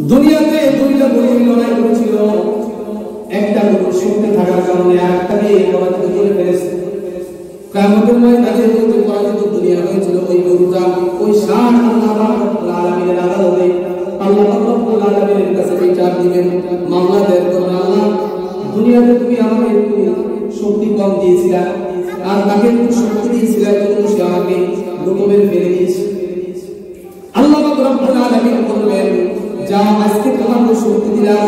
দুনিয়াতে দুইটা গরুর লড়াই করেছিল, একটা গরুর শক্তি থাকার কারণে আরেকটাকে পরাজিত করে ফেলেছে। কিয়ামতের ময়দানে যে পরাজিত দুনিয়া হয়েছিল ওই গরুটা ওই ষাট আল্লাহ রাব্বুল আলামিনের আদালতে আল্লাহ রাব্বুল আলামিনের কাছে বিচার দিবেন, মামলা দায়ের করবেন। আল্লাহ, দুনিয়াতে তুমি আমাকে একটু শক্তি কম দিয়েছিলা আর তাকে একটু শক্তি দিয়েছিলা, কিন্তু সে আমাকে রকমের ফেলে দিয়েছে। আল্লাহ রাব্বুল আলামিন বলবেন, যা আজকে তোমাকে শক্তি দিলাম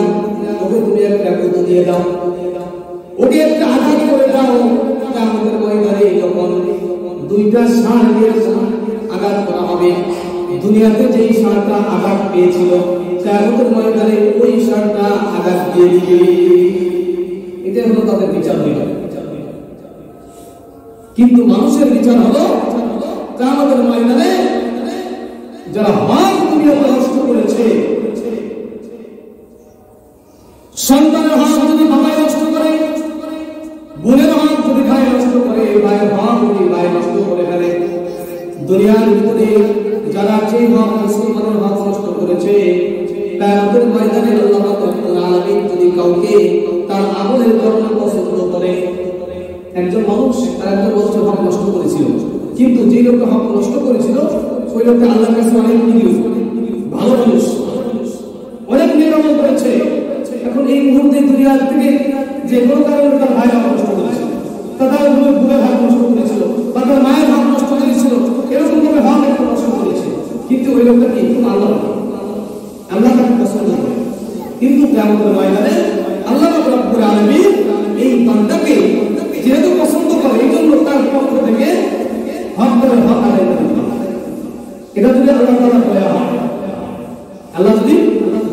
ওকে তুমি একটা গুঁতো দিয়ে দাও, ওকে একটা আঘাত করে দাও। কিয়ামতের ময়দানে যখন দুইটা ষাঁড় দিয়ে আঘাত করা হবে, দুনিয়াতে যেই ষাঁড়টা আঘাত পেয়েছিল কিয়ামতের ময়দানে ওই ষাঁড়টা আঘাত দিয়ে দিবে। এটা হলো তাদের বিচার হইল। কিন্তু মানুষের বিচার হলো কিয়ামতের ময়দানে যারা হক দুনিয়াতে নষ্ট করেছে, সন্তানের হক যদি বাবাই নষ্ট করে, বোনের হক যদি ভাই নষ্ট করে, ভাইয়ের হক যদি ভাই নষ্ট করে ফেলে, দুনিয়ার ভিতরে যারা যে হক মুসলমানের হক নষ্ট করেছে, কিয়ামতের ময়দানে আল্লাহ রাব্বুল আলামিন যদি কাউকে তার আমলের কারণে পছন্দ করে, একজন মানুষ তার একজন বছর হক নষ্ট করেছিল, কিন্তু যে লোকটা হক নষ্ট করেছিল ওই লোকটা আল্লাহর কাছে অনেক ভালো মানুষ, অনেক নিরাময় করেছে। এখন এই মুহূর্তে দুনিয়ার থেকে যে কোনো কারণে তার ভাই হক নষ্ট করেছিল, তার বুড়ের হক নষ্ট করেছিল, বা তার মায়ের হক নষ্ট করেছিল, এরকম ভাবে হক একটা নষ্ট করেছে, কিন্তু ওই লোকটা কি আল্লাহ তাকে পছন্দ করে। কিন্তু কিয়ামতের ময়দানে আল্লাহ রাব্বুল আলামিন এই বান্দাকে যেহেতু পছন্দ করে, এই জন্য তার পক্ষ থেকে হক করে হক আদায় করে দিতে হবে। এটা যদি আল্লাহ তাআলা দয়া হয়, আল্লাহ যদি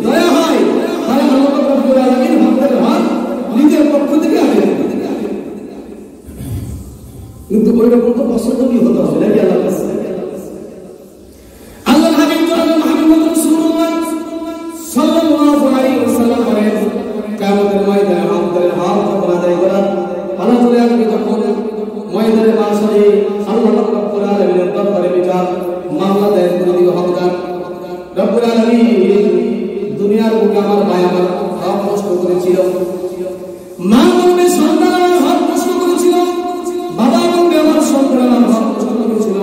দয়া হয়, তাহলে আল্লাহ রাব্বুল আলামিন হক করে হক নিজের পক্ষ থেকে আদায় করে দিতে হবে। কিন্তু ওই রকম তো পছন্দ কি হতে হবে নাকি আল্লাহর কাছে? আল্লাহর হাবিব জনাব মুহাম্মদ রাসূলুল্লাহ সাল্লাল্লাহু আলাইহি ওয়াসাল্লাম বলেন, কিয়ামতের ময়দানে হকদারের হক যখন আদায় করা আল্লাহ চলে আসবে, তখন ময়দানে মাশারে আল্লাহ রাব্বুল আলামিনের দরবারে বিচার মামলা দায়ের করে দিবে হকদার। রব্বুল আলামিন, দুনিয়ার বুকে আমার ভাই আমার হক নষ্ট করেছিল, মা বলবে সন্তান আমার হক নষ্ট করেছিল, বাবা বলবে আমার সন্তান আমার হক নষ্ট করেছিল,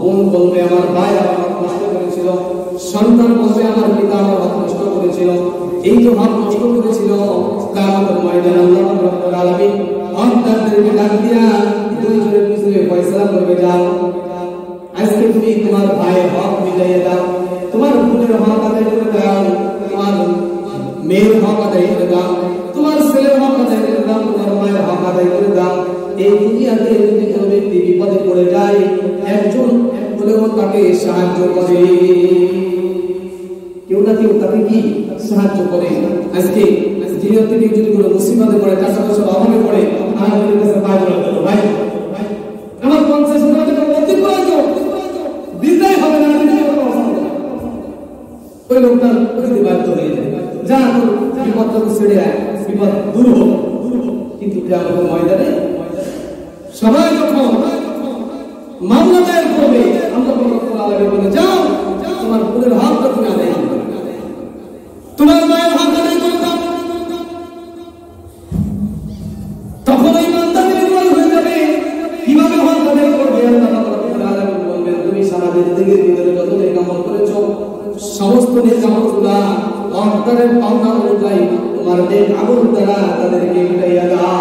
বোন বলবে আমার ভাই আমার হক নষ্ট করেছিল, সন্তান বলবে আমার পিতা আমার হক নষ্ট করেছিল। এই যে হক নষ্ট করেছিল, কিয়ামতের ময়দানে আল্লাহ রাব্বুল আলামিন হকদারদেরকে ডাক দিয়া দুইজনের পিছনে ফয়সালা করবে, যাও আজকে তুমি তোমার ভাইয়ের হক মিলাইয়া দাও, তোমার বোনের হক আদায় করে দাও, তোমার মেয়ের হক আদায় করে দাও, তোমার ছেলের হক আদায় করে দাও, তোমার মায়ের হক আদায় করে দাও। এই দুনিয়াতে যদি কোনো ব্যক্তি বিপদে পড়ে যায়, একজন হলেও তাকে সাহায্য করে, কেউ না কেউ তাকে কি সাহায্য করে। আজকে দুনিয়া থেকে যদি কোনো মুসিবতে পড়ে, টাকা পয়সার অভাবে পড়ে, আমাদের কাছে ভাই বলে, ভাই আমার 50,000 টাকা অতি প্রয়োজন, দিতেই হবে না, ওই লোকটা যদি বাধ্য হয়ে যায়, যা বিপদটা ছেড়ে আয়, বিপদ দূর হোক। কিন্তু কিয়ামতের ময়দানে সবাই যখন মামলা দায়ের করবে, আল্লাহ রাব্বুল আলামিন বলে, যাও তোমার বোনের হকটা তুমি আদায় করো, তোমার মায়ের হক আদায় করে দাও। তখন ওই বান্দা নির্মল হয়ে যাবে, কিভাবে হক আদায় করবে? আল্লাহ রাব্বুল আলামিন বলবেন, তুমি সারা জিন্দেগীর ভিতরে যত নেক আমল করেছো, সমস্ত নেক আমলগুলো হকদারের পাওনা অনুযায়ী তোমার নেক আমল দ্বারা তাদেরকে মিটাইয়া দাও।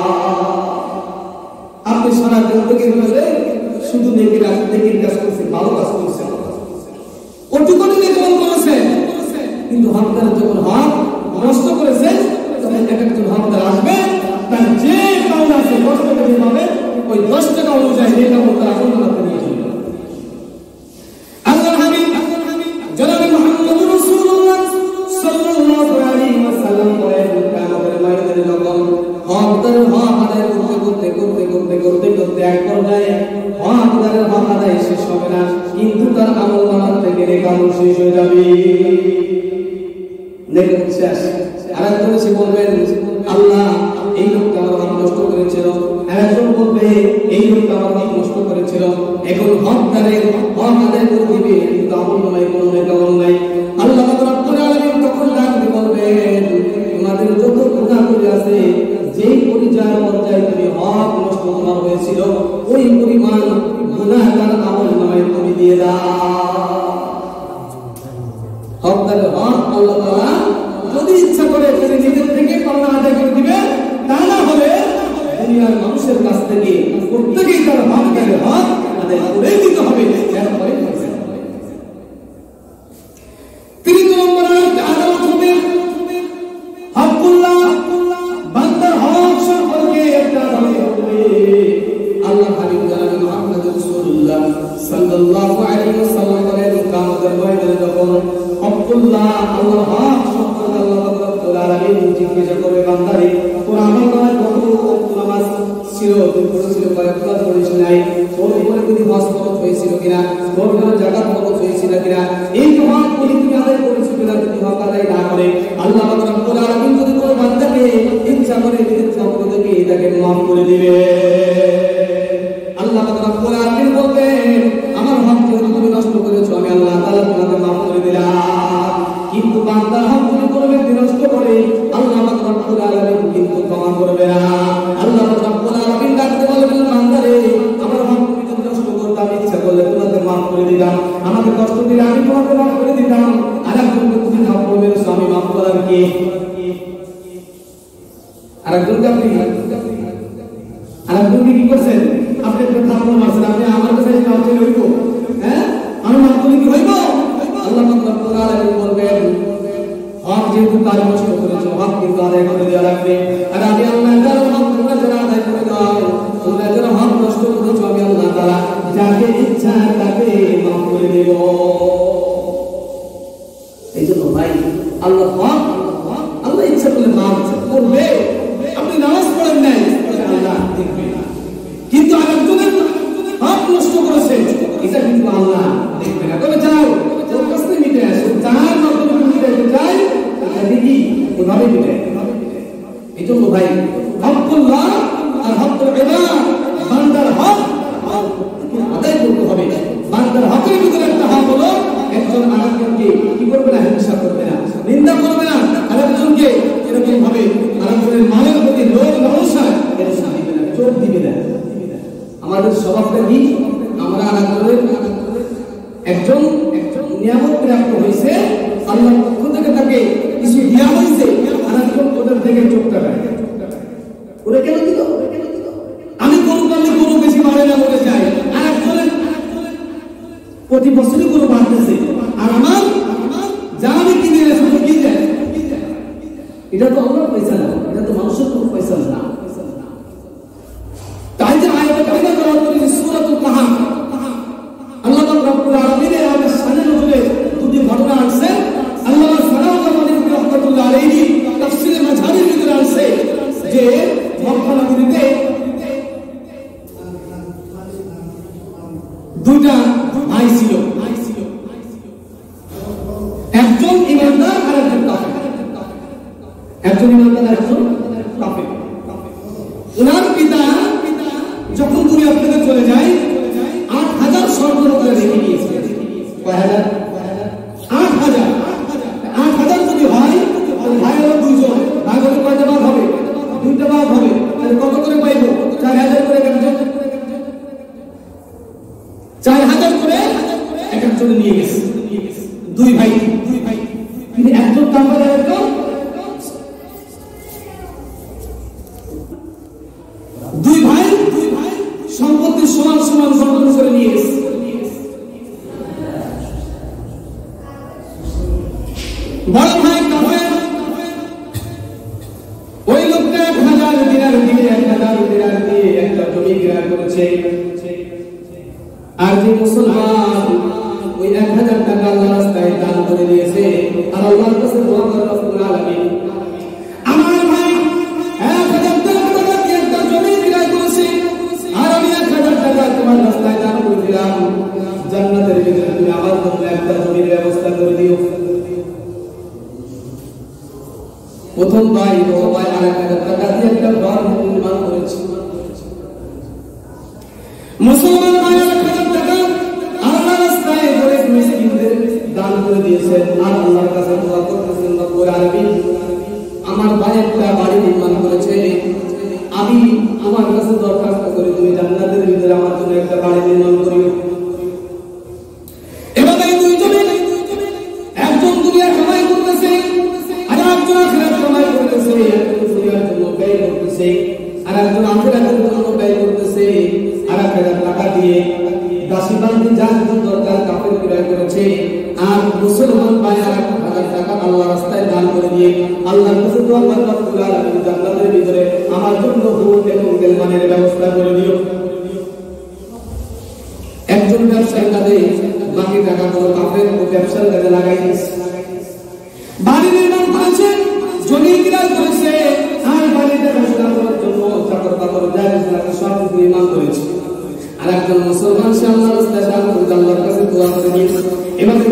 আপনি সারা জিন্দেগীর ভিতরে শুধু নেকের কাজ করছেন, ভালো কাজ করছেন, ওটুকুনি নেক আমল করেছেন, কিন্তু হকদার যখন হক নষ্ট করেছেন, তখন একজন হকদার আসবে, তার যে পাওনা আছে 10 টাকা দিয়ে পাবে, ওই 10 টাকা অনুযায়ী নেক আমল তার আমল করতে নিয়ে যাবে। আল্লাহর হাবিব জনাব মুহাম্মদ রাসূলুল্লাহ সাল্লাল্লাহু আলাইহি ওয়াসাল্লাম বলেন, কিয়ামতের ময়দানে যখন হকদারের হক আদায় করতে এক পর্যায়ে হকদারের হক আদায় শেষ হবে না, কিন্তু তার আমলনামা থেকে নেক আমল শেষ হয়ে যাবে, নেক শেষ। আরেকজন এসে বলবেন, আল্লাহ এই লোকটা আমার হক নষ্ট করেছিল, আরেকজন বলবে এই লোকটা আমার হক নষ্ট করেছিল। এখন হকদারের হক আদায় করে দিবে, কিন্তু আমলনামায় কোনো নেক আমল নাই। আল্লাহ রাব্বুল আলামিন তখন আল্লাহ তাআলা যদি ইচ্ছা করে তিনি নিজের থেকে পাওনা আদায় করে দিবেন, তা না হলে দুনিয়ার মানুষের কাছ থেকে প্রত্যেকেই তার হকের হক আদায় করে দিতে হবে। এরপরে তৃতীয় নম্বর আদালত হবে হকুল্লাহ, বান্দার হক সম্পর্কে একটা আদালত হবে। আল্লাহ হাবিব জানাবেন মুহাম্মদ রাসূলুল্লাহ সাল্লাল্লাহু আলাইহি ওয়াসাল্লাম বলেন, কিয়ামতের ময়দানে যখন হকুল্লাহ আল্লাহর হক সম্পর্কে আল্লাহ রাব্বুল আলামিন জিজ্ঞাসা করবে, বান্দারে তোর আমল নামায় কত নামাজ ছিল, তুই পড়েছিল কয়েকটা পড়িস নাই, তোর উপরে যদি হজ ফরজ হয়েছিল কিনা, তোর উপরে যাকাত ফরজ হয়েছিল কিনা, এই হক তুমি আদায় করেছিল কিনা, তুমি হক আদায় না করে আল্লাহ রাব্বুল আলামিন যদি কোনো বান্দাকে ইচ্ছা করে নিজের সম্পদ থেকে এটাকে মাফ করে দিবে। আল্লাহ রাব্বুল আলামিন বলবেন, আমার হক যেহেতু তুমি নষ্ট করেছো, আমি আল্লাহ তাআলা তোমাকে মাফ করে দিলাম। কিন্তু বান্দার হক তুমি করবে নষ্ট করে, আল্লাহ রাব্বুল আলামিন কিন্তু ক্ষমা করবে না। আল্লাহ রাব্বুল আলামিন ডাকতে বলবেন, বান্দারে আমার হক তুমি যদি নষ্ট করতে, আমি ইচ্ছা করলে তোমাকে মাফ করে দিলাম, আমাকে কষ্ট দিলে আমি তোমাকে মাফ করে দিলাম। আর একজনকে তুমি মাফ করবে, আমি মাফ করার কি? আরেকজনকে আপনি আরেকজনকে কি করছেন? আপনি একটা থাপ্পড় মারছেন, আপনি আমার কাছে মাফ করে হইব, হ্যাঁ আমি মাফ করে কি হইব? আল্লাহ রাব্বুল আলামিন বলবেন, হক যেহেতু তার নষ্ট করেছো, হক কিন্তু আদায় করে দেওয়া লাগবে। আর আমি আল্লাহ তাআলা হক তোমরা যারা আদায় করে দাও, তোমরা যারা হক নষ্ট করেছো, আমি আল্লাহ তাআলা যাকে ইচ্ছা তাকে মাফ করে দেব। এই জন্য ভাই আল্লাহ হক আল্লাহ ইচ্ছা করলে মাফ করবে। আপনি নামাজ পড়েন নাই, আল্লাহ দেখবে, কিন্তু আরেকজনের হক নষ্ট করেছে, এটা কিন্তু আল্লাহ দেখবে না। তবে যাও ওর কাছ থেকে মিটে আসো, যার মাধ্যমে তুমি মিটাইতে চাই দেখি ওভাবে মিটাই। এই জন্য ভাই হকুল্লাহ আর হকুল ইবাদ, বান্দার হক আদায় করতে হবে। বান্দার হকের ভিতরে একটা হক হলো একজন আরেকজনকে কি করবে না, হিংসা করবে না, নিন্দা করবে না, আরেকজনকে এরকম ভাবে আরেকজনের মালের প্রতি লোভ লালসা এরকম দিবে না, চোখ দিবে না। আমাদের স্বভাবটা কি, আমরা আরেকজনের একজন নিয়ামত প্রাপ্ত হয়েছে, আল্লাহর পক্ষ থেকে তাকে কিছু দেওয়া হয়েছে, আরেকজন ওদের থেকে চোখ টাকায় ওরা কেন দিল? আমি গরু পাললে গরু বেশি বাড়ে না বলে যাই, আরেকজনের প্রতি বছরই গরু বাড়তেছে, আর আমার যা আমি কিনে শুধু কি দেয়, এটা তো আমরা পয়সা না, এটা তো মানুষের কোনো পয়সা না। তাই যে আয়াতে কারিমা করা হচ্ছে সূরাতুল কাহাফ, আল্লাহ রাব্বুল আলামিনের আমাদের সামনে নজরে দুটি ঘটনা আছে। আল্লাহ সাল্লাল্লাহু আলাইহি রাহমাতুল্লাহ আলাইহি তাফসীরে মাঝারির ভিতরে আছে যে মক্কা নগরীতে দুইটা ভাই ছিল, একজন ইমানদার আর একজন কাফের। একজন ইমানদার আর একজন কাফের। ওনার পিতা যখন দুনিয়া থেকে চলে যায় ৮,০০০ স্বর্ণ করে রেখে দিয়েছে। কয় হাজার? ৮,০০০। ৮,০০০ যদি হয় তাহলে ভাই হলো দুইজন, ভাই হলে কয়টা ভাগ হবে? দুইটা ভাগ হবে। তাহলে কত করে পাইবো? ৪,০০০ করে একজন, ৪,০০০ করে এক একজনে নিয়ে গেছে। দুই ভাই কিন্তু একজন কাফের আর একজন দুই ভাই সম্পত্তি সমান সমান বন্টন করে নিয়ে গেছে। বড় ভাই কাফের, ওই লোকটা ১,০০০ দিনার দিয়ে ১,০০০ দিনার দিয়ে একটা জমি ক্রয় করেছে। আর যে মুসলমান ওই ১,০০০ টাকা আল্লাহর রাস্তায় দান করে দিয়েছে, আর আল্লাহর কাছে দোয়া করে রব্বুল আলামিন, আমার ভাই ১,০০০ টাকা দিয়ে একটা জমি ক্রয় করেছে, আর আমি ১,০০০ টাকা তোমার রাস্তায় দান করে দিলাম, জান্নাতের ভিতরে তুমি আমার জন্য একটা জমির ব্যবস্থা করে দিও। প্রথম ভাই বড় ভাই ১,০০০ টাকা দিয়ে একটা ঘর নির্মাণ করেছে। মুসলমান ভাই ১,০০০ টাকা আল্লাহর রাস্তায় গরিব মিসকিনদের দান করে দিয়েছেন, আর আল্লাহর কাছে দোয়া করতেছেন, রব্বুল আলামিন আমার ভাই একটা বাড়ি নির্মাণ করেছে, আমি আমার কাছে দরখাস্ত করি তুমি জান্নাতের ভিতরে আমার জন্য একটা বাড়ি নির্মাণ করিও। এভাবে দুইজনে একজন দুনিয়া কামাই করতেছে, আখিরাত কামাই করতেছে, একজন দুনিয়ার জন্য ব্যয় করতেছে, আর একজন আখিরাতের জন্য ব্যয় করতেছে। আর আখিরাত টাকা দিয়ে দাসী বান্দি যা কিছু দরকার কাপড় ক্রয় করেছে। আর মুসলমান ভাই আর 1,000 টাকা আল্লাহ রাস্তায় দান করে দিয়ে আল্লাহর কাছে দোয়া করে রব্বুল আলামিন জান্নাতের ভিতরে আমার জন্য হুর এবং গেলমানের ব্যবস্থা করে দিও। একজন ব্যবসায়ী কাজে বাকি টাকাগুলো কাপড়ের ব্যবসার কাজে লাগাই দিয়েছে। বাড়ি নির্মাণ করেছে, জমি ক্রয় করেছে, আর বাড়িতে ব্যবসা করার জন্য চাকর বাকর সব নির্মাণ করেছে। আর একজন মুসলমান সে আল্লাহর রাস্তায় দান করে আল্লাহর কাছে দোয়া করে দিয়েছে। এভাবে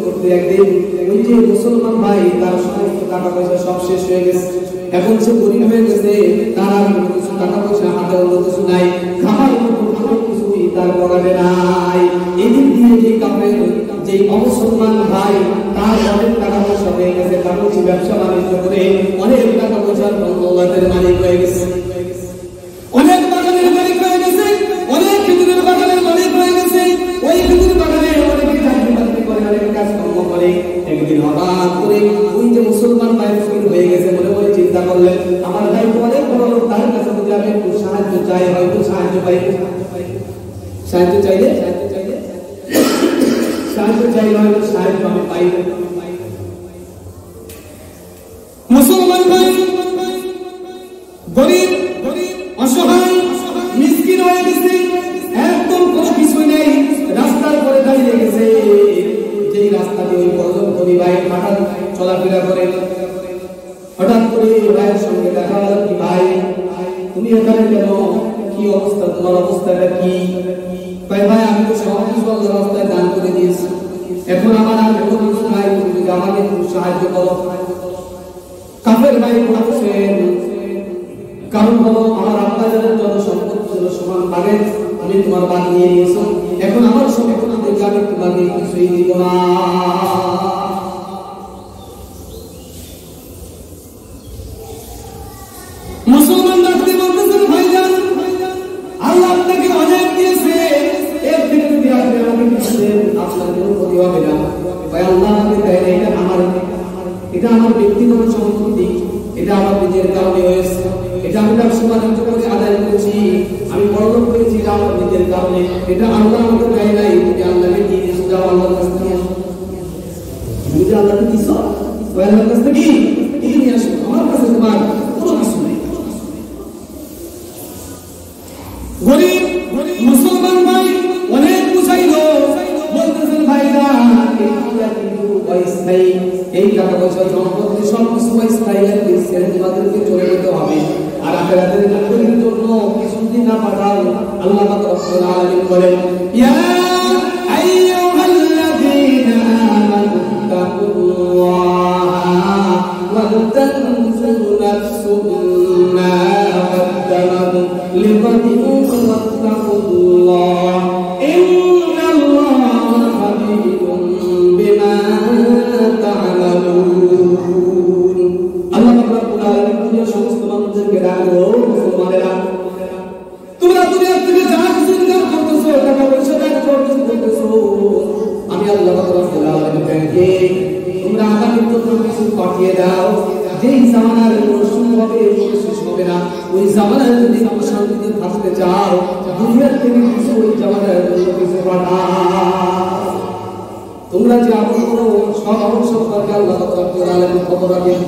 করতে একদিন ওই যে মুসলমান ভাই তার সমস্ত টাকা পয়সা সব শেষ হয়ে গেছে। এখন সে গরিব হয়ে গেছে, তার আর কোনো কিছু টাকা পয়সা হাতে অন্য কিছু নাই, খাবার কোনো কিছুই তার পকেটে নাই। এদিক দিয়ে যে কাপড়ের যে অমুসলমান ভাই তার অনেক টাকা পয়সা হয়ে গেছে, কারণ সে ব্যবসা বাণিজ্য করে অনেক টাকা পয়সার দৌলতের মালিক হয়ে গেছে, অনেক বাগানের মালিক হয়ে গেছে, অনেক খেজুরের বাগানের মালিক হয়ে গেছে। ওই খেজুর বাগানে অনেকে চাকরি বাকরি করে, অনেক কাজকর্ম করে। একদিন হঠাৎ করে ওই যে মুসলমান ভাই ফকির হয়ে গেছে, মনে মনে চিন্তা করলেন আমার ভাই তো অনেক বড় লোক, তার কাছে যদি আমি একটু সাহায্য চাই হয়তো সাহায্য পাই। সাহায্য চাইলে হয়তো সাহায্য আমি পাই। মুসলমান ভাই গরিব অসহায় মিসকিন হয়ে গেছে, একদম কোনো কিছু নেই, রাস্তার পরে দাঁড়িয়ে গেছে। যেই রাস্তা দিয়ে ওই বড়লোক গরিব ভাই হাঁটা চলাফেরা করে, হঠাৎ করে ভাইয়ের সঙ্গে দেখা হলো, কি ভাই তুমি এখানে কেন, কি অবস্থা, তোমার অবস্থাটা কি? ভাই আমি তো সব কিছু আল্লাহর রাস্তায় দান করে দিয়েছি, এখন আমার আর কোনো কিছু নাই, তুমি যদি আমাকে একটু সাহায্য করো। কাফের ভাই বলছেন কারণ হলো আমার আব্বা যাদের যত সম্পদ ছিল সমান ভাগে আমি তোমার ভাগ নিয়ে নিয়েছো, এখন আমার সম্পদ থেকে আমি তোমাকে কিছুই দিব না। মুসলমান ডাকতে বলতেছেন ভাইজান আল্লাহ আপনাকে অনেক দিয়েছে, এর থেকে যদি আপনি আমাকে কিছু দেন আপনার কোনো ক্ষতি হবে না। ভাই আল্লাহ আমাকে দেয় না, এটা আমার ব্যক্তিগত সম্পত্তি, এটা আমার নিজের কারণে হয়েছে, এটা আমি ব্যবসা বাণিজ্য করে আদায় করেছি, আমি বড়লোক হয়েছি এটা আমার নিজের কারণে, এটা আল্লাহ আমাকে দেয় নাই, তুমি আল্লাহকে দিয়ে দিয়েছো, যাও আল্লাহর কাছ থেকে আসো। তুমি যে আল্লাহকে দিছো ওই আল্লাহর কাছ থেকে কি নিয়ে আসো, আমার কাছে তোমার কোনো কিছু নেই। গরিব মুসলমান ভাই অনেক বুঝাইলো, বলতেছেন ভাইরা এই টাকা পয়সা সম্পত্তি সবকিছু স্থায়ী ছেড়ে তোমাদেরকে চলে যেতে হবে, আর আখিরাতের জান্নাতের জন্য কিছুদিন না পাঠাও। আল্লাহ পাক রব্বুল আলামিন বলেন ইয়া আইয়ুহাল্লাযীনা আমানু তাকুল্লাহা ওয়া তানজুর নাফসুম মা قدمت لغد واتقوا الله إن الله خبير بما تعملون الله رب العالمين সমস্ত মানুষদেরকে ডাকো মুসলমানেরা তোমরা দুনিয়া থেকে যা কিছু ইনকাম করতেছো টাকা পয়সা দান করতেছো আমি আল্লাহ রব্বুল আলামিনকে তোমরা আগামীর জন্য কিছু পাঠিয়ে দাও যেই জামানার কোনো শুরু হবে শেষ হবে না ওই জামানায় যদি শান্তিতে থাকতে চাও দুনিয়ার থেকে কিছু ওই জামানার জন্য কিছু পাঠাও তোমরা যে আপন করো সব আপন সম্পর্কে আল্লাহ রব্বুল আলামিন খবর রাখেন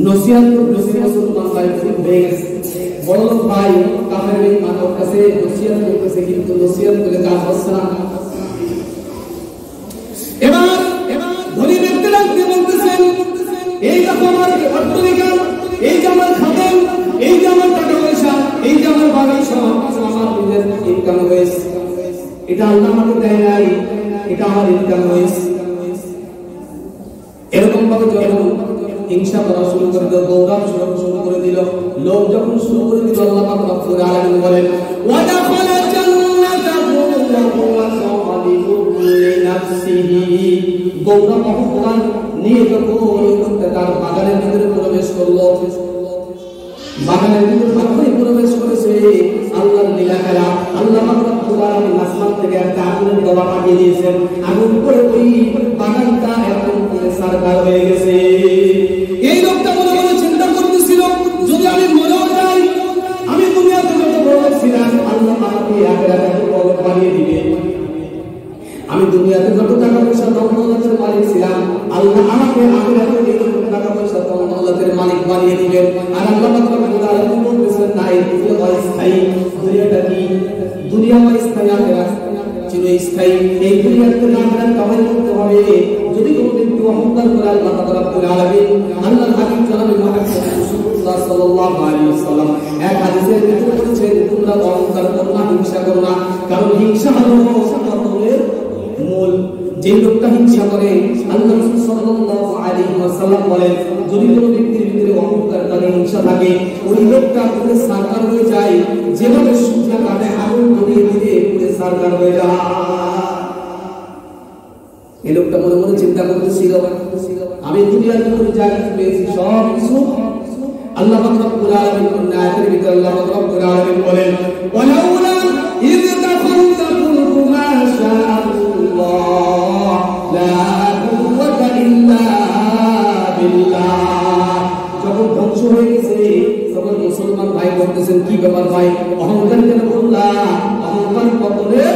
নসিহত মুসলমান ভাই খুব হয়ে গেছে বড় ভাই কাফের এই মানব কাছে নসিহত করতেছে কিন্তু নসিহত করে কাজ হচ্ছে না এবার ধনী ব্যক্তি লাগতে বলতেছেন এই দেখো আমার অর্থনীতি এই যে আমার খাদেম এই যে আমার টাকা পয়সা এই যে আমার বাড়ি সব আমার নিজের ইনকাম হয়েছে এটা আল্লাহ আমাকে দেয় নাই এটা আমার ইনকাম হয়েছে এরকম ভাবে যখন হিংসা করা শুরু করে দিল গৌরব শুরু করে দিল লোক যখন শুরু করে দিল আল্লাহ পাক রব্বুল আলামিন বলেন ওয়া দাখালা জান্নাতাহু ওয়া সালিবু লিনাফসিহি গৌরব অহংকার নিয়ে যখন তার বাগানের ভিতরে প্রবেশ করলো বাগানের ভিতরে যখনই প্রবেশ করেছে আল্লাহর লীলা খেলা আল্লাহ পাক রব্বুল আলামিন আসমান থেকে একটা আগুনের গোলা পাঠিয়ে দিয়েছেন আগুন করে ওই বাগানটা একদম পুরো সারকার হয়ে গেছে জান্নাতের মালিক বানিয়ে দিবেন। আর আল্লাহ পাক রব্বুল আলামিন বলেছেন না এই দুনিয়া অস্থায়ী, দুনিয়াটা কি দুনিয়া অস্থায়ী আখিরাত চিরস্থায়ী। এই দুনিয়াতে আখিরাত কামাই করতে হবে। যদি কোনো ব্যক্তি অহংকার করে আল্লাহ পাক রব্বুল আলামিন আল্লাহর হাবিব জনাবে মুহাম্মদ রাসূলুল্লাহ সাল্লাল্লাহু আলাইহি ওয়াসাল্লাম এক হাদিসের ভিতরে বলেছেন তোমরা অহংকার করো না, হিংসা করো না, কারণ হিংসা হলো সকলের মূল। যে লোকটা হিংসা করে আল্লাহ রাসূল সাল্লাল্লাহু আলাইহি ওয়াসাল্লাম বলেন যদি কোনো ব্যক্তির ভিতরে অহংকার থাকে, হিংসা থাকে, ওই লোকটা পুরো সারকার হয়ে যায়, যেভাবে সূর্য কাটে আগুন ধরিয়ে দিলে পুরো সারকার হয়ে যায়। এই লোকটা মনে মনে চিন্তা করতেছিল আমি দুনিয়ার ভিতরে যা কিছু পেয়েছি সব কিছু আল্লাহ পাক রব্বুল আলামিন কোন আয়াতের ভিতরে আল্লাহ পাক রব্বুল আলামিন বলেন ওয়ালাউলা ইয তাকুনতা কুলতু মা শাআল্লাহ লা কুওয়াতা ইল্লা বিল্লাহ। যখন ধ্বংস হয়ে গেছে তখন মুসলমান ভাই বলতেছেন কি ব্যাপার ভাই অহংকার কেন করলা? অহংকার পতনের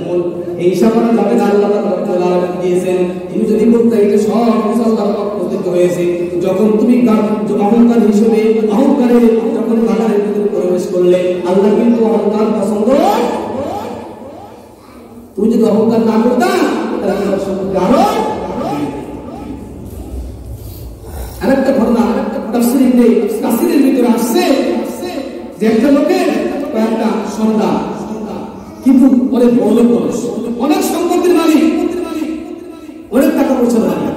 মূল। হিংসা করা যাবে না, আল্লাহ পাক রব্বুল আলামিন দিয়েছেন। তুমি যদি বলতে এটা সব কিছু আল্লাহর পক্ষ থেকে হয়েছে, যখন তুমি অহংকার হিসেবে অহংকারে যখন বাগানের ভিতরে প্রবেশ করলে আল্লাহ কিন্তু অহংকার পছন্দ। তুমি যদি অহংকার না করতা তাহলে আরো আরেকটা ঘটনা তাফসীরের ভিতরে আসছে যে একটা লোকের কয়েকটা সন্তান, কিন্তু অনেক বড় লোক মানুষ, অনেক সম্পত্তির মালিক, অনেক টাকা পয়সার মালিক।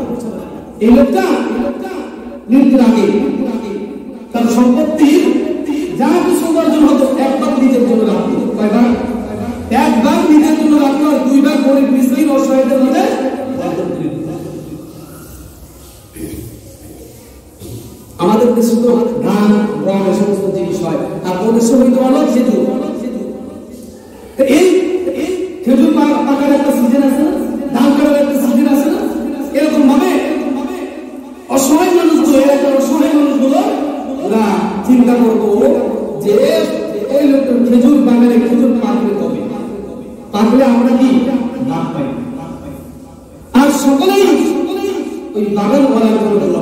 এই লোকটা মৃত্যুর আগে তার সম্পত্তির যা কিছু উপার্জন হতো একবার নিজের জন্য রাখতো। কয়বার? একবার নিজের জন্য রাখতো, আর দুইবার গরিব মিসকিন অসহায়দের মধ্যে। আমাদের দেশে তো ধান গম এই সমস্ত জিনিস হয়, আর ওদের সময় তো অনেক খেজুর। এই খেজুর পাকার একটা সিজন আছে না, ধান কাটার একটা সিজন আছে না, এরকম ভাবে অসহায় মানুষগুলো, এলাকার অসহায় মানুষগুলো ওরা চিন্তা করতো যে ওই লোকটার খেজুর বাগানে খেজুর পাকলে কবে, পাকলে আমরা কি লাভ পাই। আর সকলেই ওই বাগান করার জন্য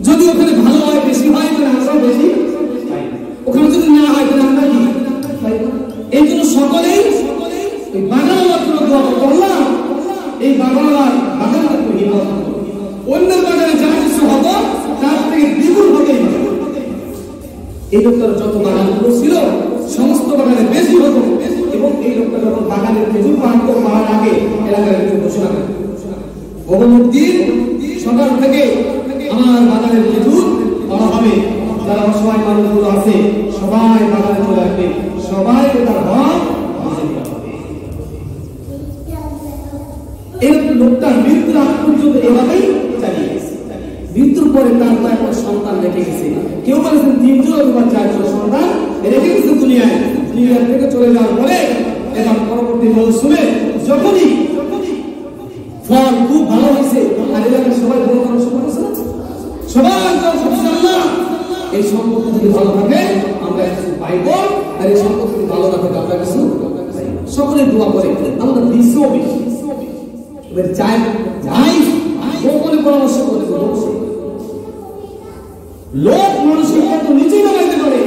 যদি ওখানে ভালো হয়, বেশি হয়, তাহলে আমরাও বেশি পাই, ওখানে যদি না হয় তাহলে আমরা কি পাই। এই জন্য সকলেই ওই বাগানওয়ালার জন্য দোয়া করলাম, এই বাগানওয়ালার বাগানটা একটু হিফাজত করো, অন্যের বাগানে যা কিছু হতো তার থেকে দ্বিগুণ হতেই হবে। এই লোকটার যত বাগানগুলো ছিল সমস্ত বাগানে বেশি হতো, এবং এই লোকটা যখন বাগানের খেজুর পাড়তো পাওয়ার আগে এলাকার একটু ঘোষণা করে বহুমুক্তির সকাল থেকে আমার বাগানের খেজুর পাওয়া হবে, যারা অসহায় মানুষগুলো আছে সবাই বাগানে চলে আসবে, সবাইকে তার হক বুঝে দিতে হবে। এই লোকটা মৃত্যুর আগ পর্যন্ত এভাবেই চালিয়ে গেছে। মৃত্যুর পরে তার কয়েকটা সন্তান রেখে গেছে, কেউ বলেছেন 3জন অথবা 4জন সন্তান রেখে গেছে দুনিয়ায়। দুনিয়া থেকে চলে যাওয়ার পরে এবার পরবর্তী মৌসুমে যখনই ফল খুব ভালো হয়েছে আর এলাকার সবাই বড় মানুষ করেছে না, সবাই আল্লাহ এই সম্পত্তি যদি ভালো থাকে আমরা কিছু পাইব, আর এই সম্পত্তি যদি ভালো না থাকে আমরা কিছু সকলে দোয়া করে আমরা দিশও বেশি এবার চাই যাই গোপনে পরামর্শ করে লোক মানুষের কত নিচেই নামাইতে পারে।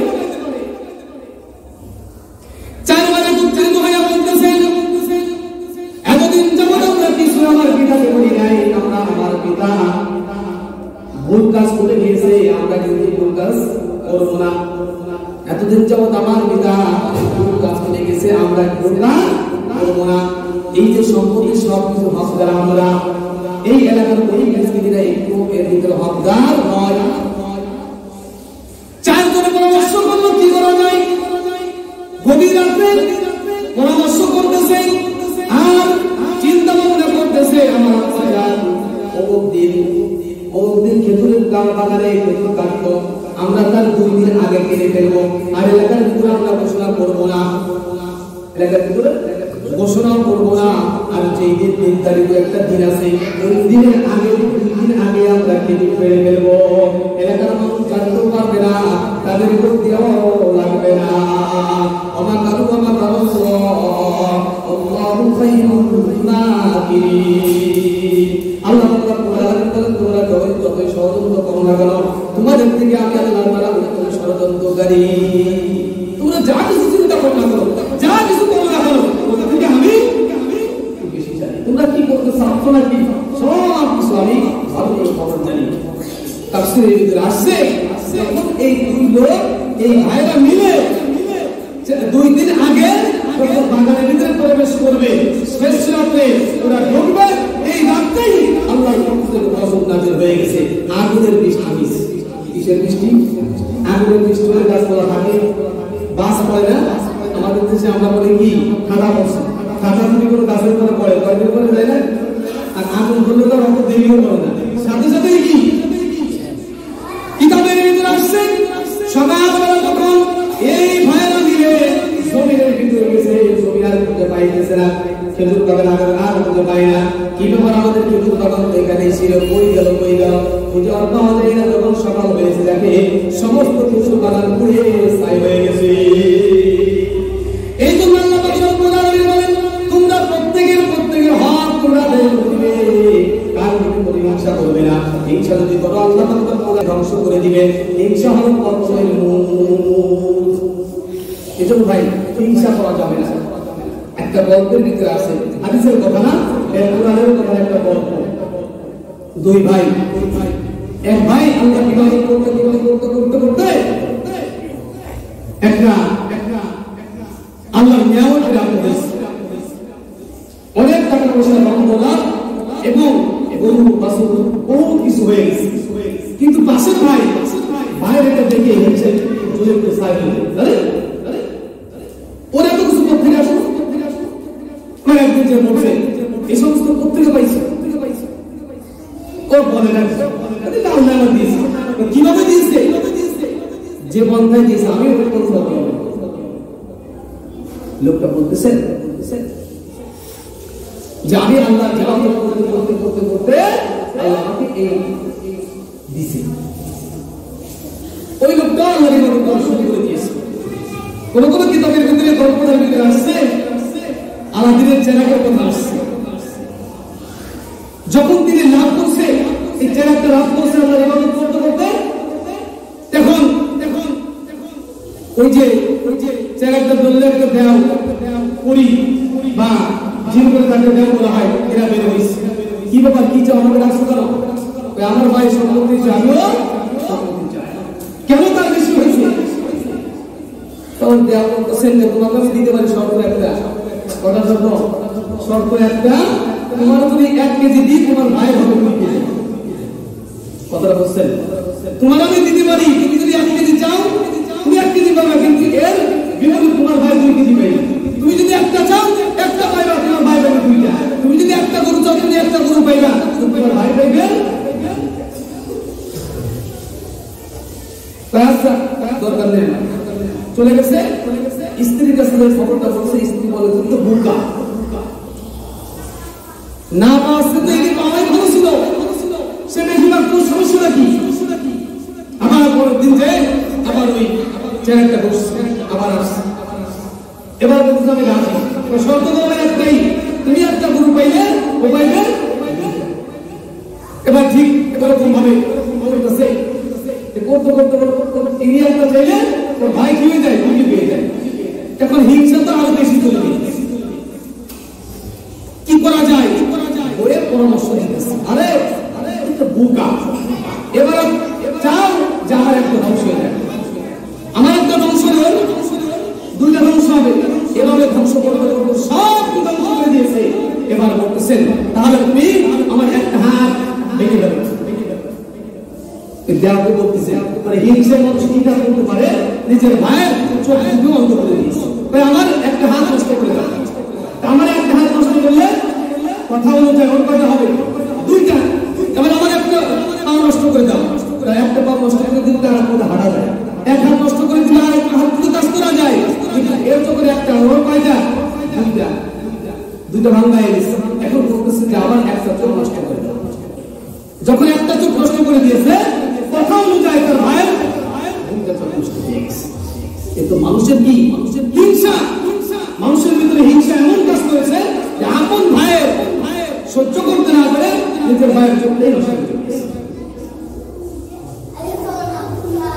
চারবারে উত্তীর্ণ হয়ে বলতেছেন এতদিন যাবত আমরা কিছু আমার পিতাকে বলি নাই, আমরা আমার পিতা ভুল কাজ করে গিয়েছে, আমরা কিন্তু ভুল কাজ করবো না। এতদিন যাবত আমার পিতা ভুল কাজ করে গেছে, আমরা ভুল কাজ করবো না। এই যে সম্পত্তি সব কিছু হকদার আমরা, এই এলাকার গরিব মিসকিনেরা একটু এর ভিতরে হকদার নয়। চার করে পরামর্শ করলো কি করা যায়, গভীর রাতে পরামর্শ করতেছে আর চিন্তা ভাবনা করতেছে আমার অমুক দিন খেজুরের বাগানে খেজুর কাটতো, আমরা তার 2 দিন আগে কেটে ফেলবো, আর এলাকার ভিতরে আমরা ঘোষণা করবো না, এলাকার ভিতরে ঘোষণা করবো না। আর যেই দিন নির্ধারিত একটা দিন আছে ওই দিনের আগে 2 দিন আগে আমরা খেজুর ফেলে ফেলবো, এলাকার মানুষ জানতেও পারবে না, তাদের উপর দেওয়াও লাগবে না। আমার কারু আমার আল্লাহু খায়রুল নাকিরিন। আল্লাহ তাআলা কোরআন বলেন তোমরা যতই সহযোগিতা করো না কেন এই খবর জানি। তাফসীরের ভিতরে আসছে যখন এই দুই লোক এই ভাইরা মিলে 2 দিন আগে যখন বাগানের ভিতরে প্রবেশ করবে, শেষ রাতে ওরা ঢুকবে, এই রাতেই আল্লাহর পক্ষ থেকে গজব নাযিল হয়ে গেছে। আগুনের বৃষ্টি। কিসের বৃষ্টি? আগুনের বৃষ্টি হলে গাছপালা থাকে, বাস পড়ে না। আমাদের দেশে আমরা বলি কি ঠাডা পড়ছে, ঠাডা যদি কোনো গাছের উপরে পড়ে কয়েকদিন পরে যায় না, আর আগুন ধরলে তো অত দেরিও করে না, সাথে সাথে কি কিতাবের ভিতরে আসছে সকালবেলা যখন এই ভাইরা মিলে জমিনের ভিতরে গেছে, জমিন আর খুঁজে পাইতেছে না, খেজুর বাগান আর খুঁজে পাই না। কি ব্যাপার, আমাদের খেজুর বাগান তো এখানে ছিল, কই গেল খুঁজে আর পাওয়া যায় না। যখন সকাল হয়েছে দেখে সমস্ত খেজুর বাগান পুড়ে ছাই হয়ে গেছে। এই জন্য আল্লাহ পাক রব্বুল আলামিন বলেন, তোমরা প্রত্যেকের হক তোমরা দিবে, কার প্রতি হিংসা করবে না। হিংসা যদি করো আল্লাহ পাক তোমাকে ধ্বংস করে দিবেন। হিংসা হলো পথের মূল। এজন্য ভাই হিংসা করা যাবে না। একটা গল্পের ভিতরে আছে, হাদিসের কথা না, কোরআনের কথা। একটা গল্প, দুই ভাই, এক ভাই আল্লাহ ইবাদত করতে একটা আল্লাহর নিয়ামত প্রাপ্ত হয়েছে, অনেক টাকা পয়সা রহমতুল্লাহ এবং গরু বাছুর বহুত কিছু হয়ে গেছে। কিন্তু পাশের ভাইয়ের একটা দেখে হচ্ছে চলে একটু সাইড হয়ে ওরা তো কিছু পত্রিকা আসো কয়েকদিন যে বলছে এই সমস্ত পত্রিকা পাইছে, ও বলে না দিয়েছে। কিভাবে দিয়েছে? যে বন্ধায় দিয়েছে আমি লোকটা বলতেছেন যে আমি আল্লাহ করতে আল্লাহ আমাকে এই দিয়েছে। ওই লোকটা আল্লাহর ইবাদত করা শুরু করে দিয়েছে। কোন কোন কিতাবের ভিতরে গল্পের ভিতরে আসছে আলাদিনের চেরাগের কথা আসছে। যখন তিনি লাভ করছে, এই চেরাগটা লাভ করছে আল্লাহর ইবাদত করতে, তখন ওই যে চেরাগটা ধরলে একটা দেও করি বা জিন করে তাকে দেও বলা হয়, এরা বের হয়েছে। কি ব্যাপার, কি চাও আমাকে রাখছো কেন? আমার ভাই সম্পত্তি চাই, আমিও সম্পত্তি চাই। কেন তার বেশি হয়েছে? তখন দেওয়া বলতেছেন যে তোমাকে আমি দিতে পারি শর্ত একটা। কটা শর্ত? শর্ত একটা, তোমার যদি 1 কেজি দিই তোমার ভাই হবে 2 কেজি। কথাটা বলছেন? তোমার আমি দিতে পারি, তুমি যদি 1 কেজি চাও তুমি 1 কেজি পাবে, কিন্তু এর বিপরীতে তোমার ভাই 2 কেজি পাবে। তুমি যদি একটা চাও একটা পাইবা, তোমার ভাই পাবে 2টা। তুমি যদি একটা গরু চাও তুমি একটা গরু পাইবা, তোমার ভাই পাইবে। দরকার নেই, চলে গেছে। স্ত্রীর কাছে খবরটা বলছে, স্ত্রী বলে তুমি তো বোকা, না পাওয়াতে তো এই পাওয়াই ভালো ছিল, সে বেশিরভাগ কোন সমস্যা কি? আবার পরের দিন যে আবার ওই চেহারাটা বসছে, আবার আসছে। এবার বলতে আমি রাজি, শর্ত তোমার একটাই, তুমি একটা গরু পাইলে ও পাইবে। এবার ঠিক এরকম ভাবে করতেছে, করতে এরিয়াটা চাইলে ওর ভাই কি হয়ে যায়, খুঁজে পেয়ে যায়। এখন হিংসা তো আরো বেশি চলবে। কি করা যায়? ওরে পরামর্শ দিতেছে, আরে বোকা, এবার চাও যে আমার একটা ধ্বংস হয়ে যায়, আমার একটা ধ্বংস হলে 2টা ধ্বংস হবে। এভাবে ধ্বংস করতে করতে সব ধ্বংস করে দিয়েছে। এবার বলতেছেন তাহলে তুমি আমার একটা হাত ভেঙে দেবে। দেওয়াকে বলতেছে মানে হিংসা মানুষ কিটা করতে পারে, নিজের ভাইয়ের চোখ মুখে অন্ধ করে দিয়েছে। আমার একটা হাত নষ্ট করে দেয়, আমার একটা হাত নষ্ট করলে কথা অনুযায়ী ওর কয়টা হবে? 2টা। এবার আমার একটা পা নষ্ট করে দাও, একটা পা নষ্ট করে দিলে তার হাতে হাঁটা যায়, এক হাত নষ্ট করে দিলে আর একটা হাত দিয়ে কাজ করা যায়। কিন্তু এর তো করে একটা, ওর কয়টা? 2টা ভাঙায় গেছে। এখন বলতেছে যে আবার একটা চোখ নষ্ট করে দাও। যখন একটা চোখ নষ্ট করে দিয়েছে, কথা অনুযায়ী তার ভাইয়ের 2টা চোখ নষ্ট হয়ে গেছে। এ তো মানুষের কি? মানুষের হিংসা। মানুষের ভিতরে হিংসা এমন কাজ করেছে যে আপন ভাইয়ের সহ্য করতে না পারে নিজের ভাইয়ের চোখটাই নষ্ট করে দিয়েছে।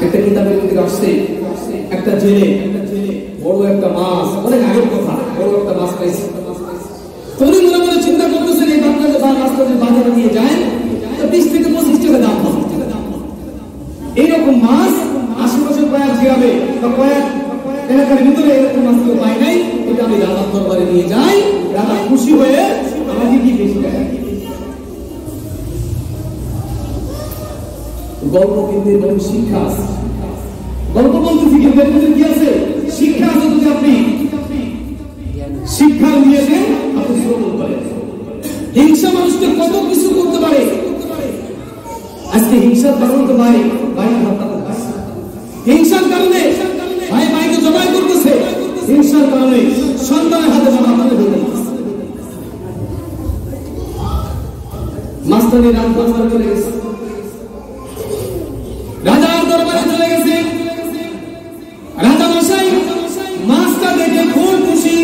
একটা কিতাবের ভিতরে আসছে একটা জেলে বড় একটা মাছ, অনেক আগের কথা, বড় একটা মাছ পাইছে। উনি মনে মনে চিন্তা করতেছেন এই মাছটা যে বাজারে নিয়ে যায় তো 20 থেকে 25 টাকা দাম হবে। এইরকম মাছ আশেপাশে কয়েক গ্রামে বা কয়েক এলাকার ভিতরে এরকম মাছ কেউ পায় নাই, এটা আমি রাজার দরবারে নিয়ে যাই, রাজা খুশি হয়ে আমাকে কি বেশি টাকা। গল্প কিন্তু এরকম শিক্ষা আছে, গল্প বলতেছি কিন্তু এর ভিতরে কি আছে? শিক্ষা আছে। যদি আপনি শিক্ষা নিয়েছেন, আপনি শ্রবণ করেন। হিংসা মানুষকে কত কিছু করতে পারে। আজকে হিংসার কারণে তো ভাই হত্যা করতেছে, হিংসার কারণে ভাই ভাইকে জবাই করতেছে, হিংসার কারণে সন্তানের হাতে বাবা তুলে দিতেছে। মাস্টারি রাম দরবারে চলে গেছে, রাজার দরবারে চলে গেছে। রাজা মশাই মাছটা দেখে খুব খুশি,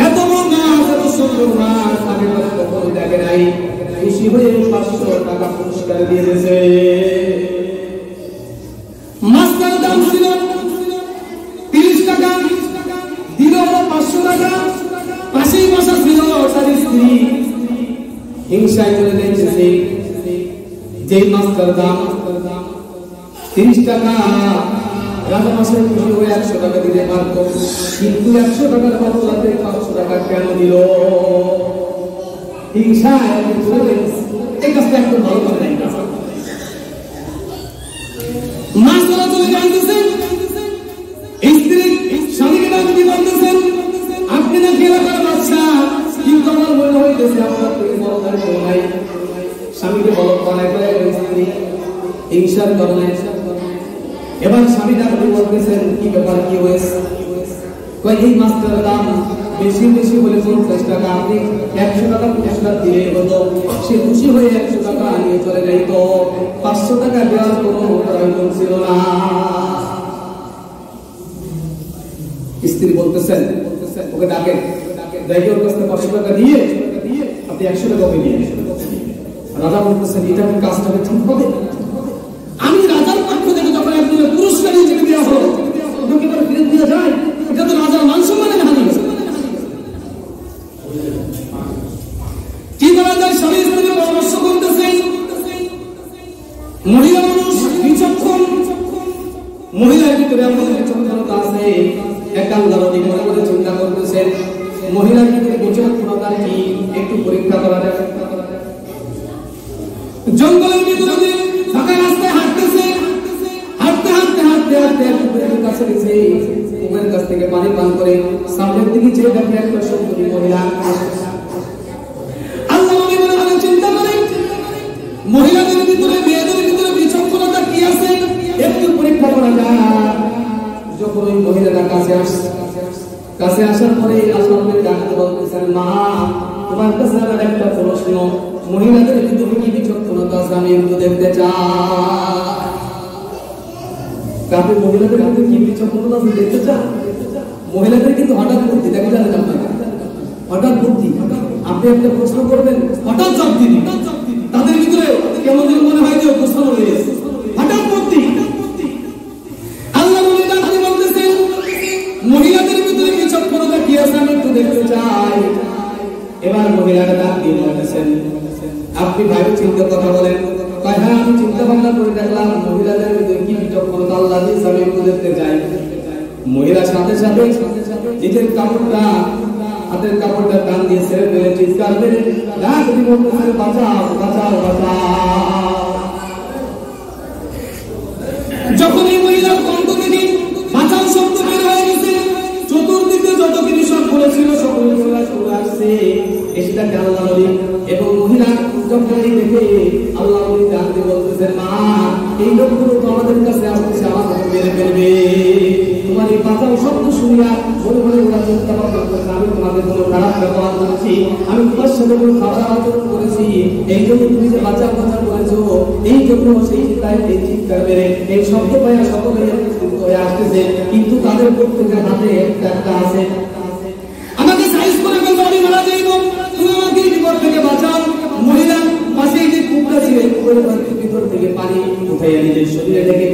এত বড় মাছ, এত সুন্দর মাছ আগে কখনো দেখে নাই। খুশি হয়ে 500 টাকা পুরস্কার দিয়ে দিয়েছে। মাছটার দাম ছিল 30 টাকা, দিল 500 টাকা। পাশেই বসা ছিল তার স্ত্রী, হিংসায় চলে যাইতেছে। যে মাছটার দাম 30 টাকা, রাজা মশাই খুশি হয়ে 100 টাকা দিতে পারত, কিন্তু 100 টাকার বদলাতে 500 টাকা কেন দিল? হিংসায় এই কাজটা একটু ভালো করে নাই। মাছ ধরা চলে যাইতেছেন, স্ত্রী স্বামীকে ডাক দিয়ে বলতেছেন, আপনি নাকি এলাকার বাদশা, কিন্তু আমার মনে হইতেছে আপনার থেকে বড় আর কেউ নাই। স্বামীকে বলো করাই করে স্ত্রী হিংসার কারণে। এবার স্বামী ডাক দিয়ে বলতেছেন, কি ব্যাপার, কি হয়েছে? এই মাছটার দাম বেশি বেশি বলে 50 টাকা, আপনি 100 টাকা পুরস্কার দিলে হতো। সে খুশি হয়ে 100 টাকা নিয়ে চলে যাইত, 500 টাকা দেওয়ার কোনো প্রয়োজন ছিল না। স্ত্রী বলতেছেন, ওকে ডাকেন, দেখে ওর কাছে 500 টাকা দিয়ে আপনি 100 টাকা ওকে নিয়ে। রাজা বলতেছেন, এটা কি কাজটাকে ঠিক হবে? আমি রাজার পক্ষ থেকে যখন একজনের পুরস্কার হিসেবে দেওয়া হলো, ওকে এবার ফিরে দেওয়া যায়? এটা তো রাজার মান সম্মানের হানি। কি করা যায়? স্বামী স্ত্রী পরামর্শ করতেছেন। মহিলা মানুষ বিচক্ষণ, মহিলার ভিতরে এমন বিচক্ষণতা আছে, একান্তরতি মনে করে চিন্তা করতেছেন মহিলার ভিতরে বিচক্ষণতা কি, একটু পরীক্ষা করা যায়। জঙ্গলের ভিতরে ফাঁকা রাস্তায় হাঁটতেছে, হাঁটতে হাঁটতে হাঁটতে হাঁটতে পুকুরের কাছে গেছে। পুকুরের কাছ থেকে পানি পান করে সামনের দিকে চেয়ে দেখে একটা সুন্দরী মহিলা। আল্লাহ নবী বলে চিন্তা করেন, মহিলাদের ভিতরে মেয়েদের ভিতরে বিচক্ষণতা কি আছে, একটু পরীক্ষা করা যায়। যখন ওই মহিলাটা কাছে আসার পরে আল্লাহ নবী ডাকতে বলতেছেন, মা তোমার কাছে আমার একটা প্রশ্ন, মহিলাদের ভিতরে কি বিচক্ষণতা আছে আমি একটু দেখতে চাই। কাপড় মহিলাদের ভিতরে কি বিচক্ষণতা আছে দেখতে চান? মহিলাদের কিন্তু হঠাৎ বুদ্ধি, দেখো জানেন আপনারা, হঠাৎ বুদ্ধি। আপনি একটা প্রশ্ন করবেন, হঠাৎ জবাব দিবেন, তাদের ভিতরে কেমন যেন মনে হয় যে প্রশ্ন হয়ে গেছে, হঠাৎ বুদ্ধি। আল্লাহ বলতেছেন, মহিলাদের ভিতরে বিচক্ষণতা কি আছে আমি একটু দেখতে চাই। এবার মহিলারা ডাক দিয়ে বলতেছেন, আপনি ভাবে চিন্তা কথা বলেন। হ্যাঁ, আমি চিন্তা ভাবনা করে দেখলাম মহিলাদের ভিতরে কি বিচক্ষণতা আল্লাহ দিয়েছে আমি একটু দেখতে চাই। মহিলার সাথে সাথে নিজের কাপড়টা, হাতের কাপড়টা টান দিয়ে ছেড়ে ফেলে চিৎকার মেরে ডাক দিয়ে বলতেছেন, বাঁচাও বাঁচাও বাঁচাও। যখন এই মহিলার কণ্ঠ থেকে বাঁচাও শব্দ বের হয়ে গেছে, চতুর্দিকে যত কিছু সব বলেছিল সকল মহিলা চলে আসছে। এটাকে আল্লাহ নবী এবং মহিলা যখন এই দেখে আল্লাহ নবী ডাক দিয়ে বলতেছেন, মা এই লোকগুলো তো আমাদের কাছে আসতেছে, আমাদের মেরে ফেলবে। তোমার এই বাঁচাও শব্দ শুনিয়া মনে মনে ওরা চিন্তা ভাবনা করছে, আমি তোমাদের কোনো খারাপ ব্যবহার করেছি, আমি তোমার সাথে কোনো খারাপ আচরণ করেছি, এই জন্য তুমি যে বাঁচাও বাঁচাও করেছো, এই জন্য সেই চিন্তায় এই চিৎকার মেরে এই শব্দ পাইয়া সকলে হয়ে আসতেছে। কিন্তু তাদের প্রত্যেকের হাতে একটা আছে, আমাকে সাইজ করে বলবো আমি মারা যাইব, তুমি আমাকে বিপদ থেকে বাঁচাও। মহিলা পাশে যে কূপটা ছিল, কূপের ভিতর থেকে পানি উঠাইয়া নিজের শরীরে থেকে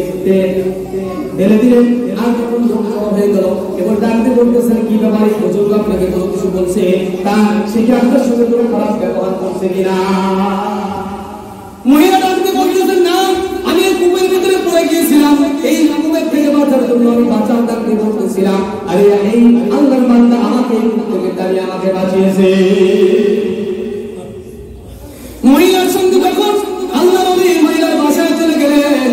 ঢেলে দিলেন। আর যখন লোক জমা হয়ে গেল, এবার ডাকতে বলতেছেন কি ব্যাপারে বুজুর্গ আপনাকে কোনো কিছু বলছে, তা সে কি আপনার সঙ্গে কোনো খারাপ ব্যবহার করছে কিনা? মহিলা ডাকতে বলতেছেন না, আমি এই কূপের ভিতরে পড়ে গিয়েছিলাম, এই কূপের থেকে বাঁচার জন্য আমি বাঁচাও ডাকতে বলতেছিলাম, আরে এই আল্লাহর বান্দা আমাকে এই কূপ থেকে তাড়িয়ে আমাকে বাঁচিয়েছে। মহিলার সঙ্গে যখন আল্লাহ নবী মহিলার বাসায় চলে গেলেন,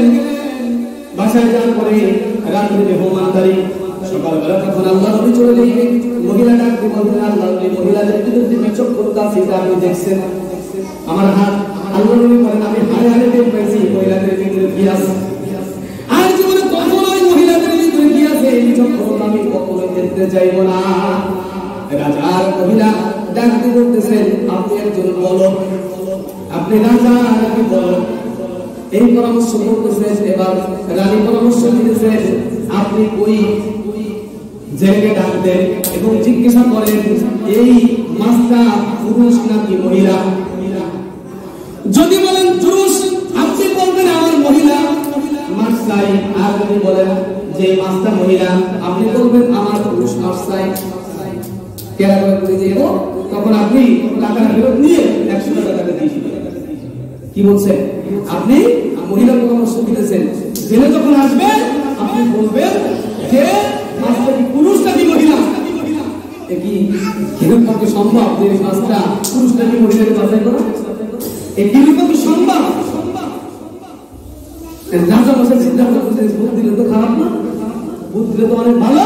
বাসায় যাওয়ার পরে রাত্রে মেহমানদারি, সকালবেলা তখন আল্লাহ নবী চলে গেলেন, মহিলা ডাকতে বলতেন আল্লাহ নবী মহিলাদের বিরুদ্ধে বিচক করতেছি, তা আপনি দেখছেন আমার হাত? আল্লাহ নবী বলেন আমি হায় হায় টের পাইছি মহিলাদের ভিতরে কি আছে। আর জীবনে কখনোই মহিলাদের ভিতরে কি আছে বিচক করতে আমি কখনোই দেখতে চাইবো না। রাজার মহিলা ডাকতে বলতেছেন আপনি একজন বলো, আপনি রাজা নাকি বলো, এই পরামর্শ করতেছেন। এবার রানী পরামর্শ দিতেছেন আপনি ওই জেলেকে ডাকতেন এবং জিজ্ঞাসা করেন এই মাছটা পুরুষ নাকি মহিলা। যদি বলেন পুরুষ আপনি বলবেন আমার মহিলা মাছ চাই, আর যদি বলেন যে মাছটা মহিলা আপনি বলবেন আমার পুরুষ মাছ চাই। কেরা করে দিয়ে তখন আপনি টাকা ফেরত নিয়ে 100 টাকা দিয়ে দিবেন। কি বলছেন? আপনি মহিলা পরামর্শ দিতেছেন, জেলে যখন আসবে আপনি বলবেন যে মাছটা কি পুরুষ নাকি মহিলা। কি কিরকম কি সম্ভব যে মাছটা পুরুষ নাকি মহিলাকে বাছাই করা? এই কিরকম কি সম্ভব? রাজা মশাই চিন্তা করতেছেন ভোট দিলে তো খারাপ না, ভোট দিলে তো অনেক ভালো।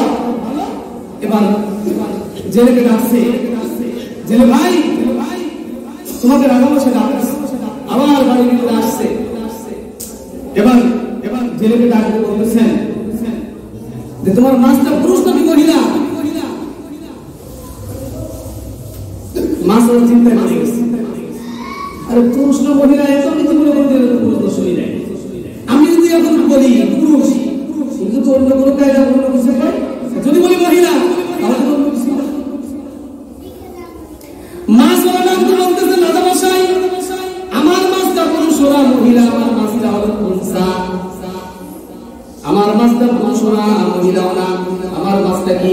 এবার জেলেকে ডাকছে, জেলে ভাই তোমাকে রাজা মশাই ডাকছে, আবার বাড়ির ভিতরে আসছে। এবার জেলেকে ডাকতে বলতেছেন যে তোমার মাছটা পুরুষ নাকি মহিলা। মাছ চিন্তায় মারা গেছে, আরে পুরুষ না মহিলা এত কিছু মনে করতে পুরুষ তো শুনি নাই। আমি যদি এখন বলি পুরুষ কিন্তু তো অন্য কোনো কায়দা অন্য কিছু পাই, যদি বলি মহিলা তাহলে তো অন্য কিছু না। মাছ ওরা ডাকতে বলতেছেন রাজা মশাই আমার মাছটা পুরুষ ওরা মহিলা, আমার মাছটা হলো পুরুষা, আমার মাছটা পুরুষ ওরা মহিলা না, আমার মাছটা কি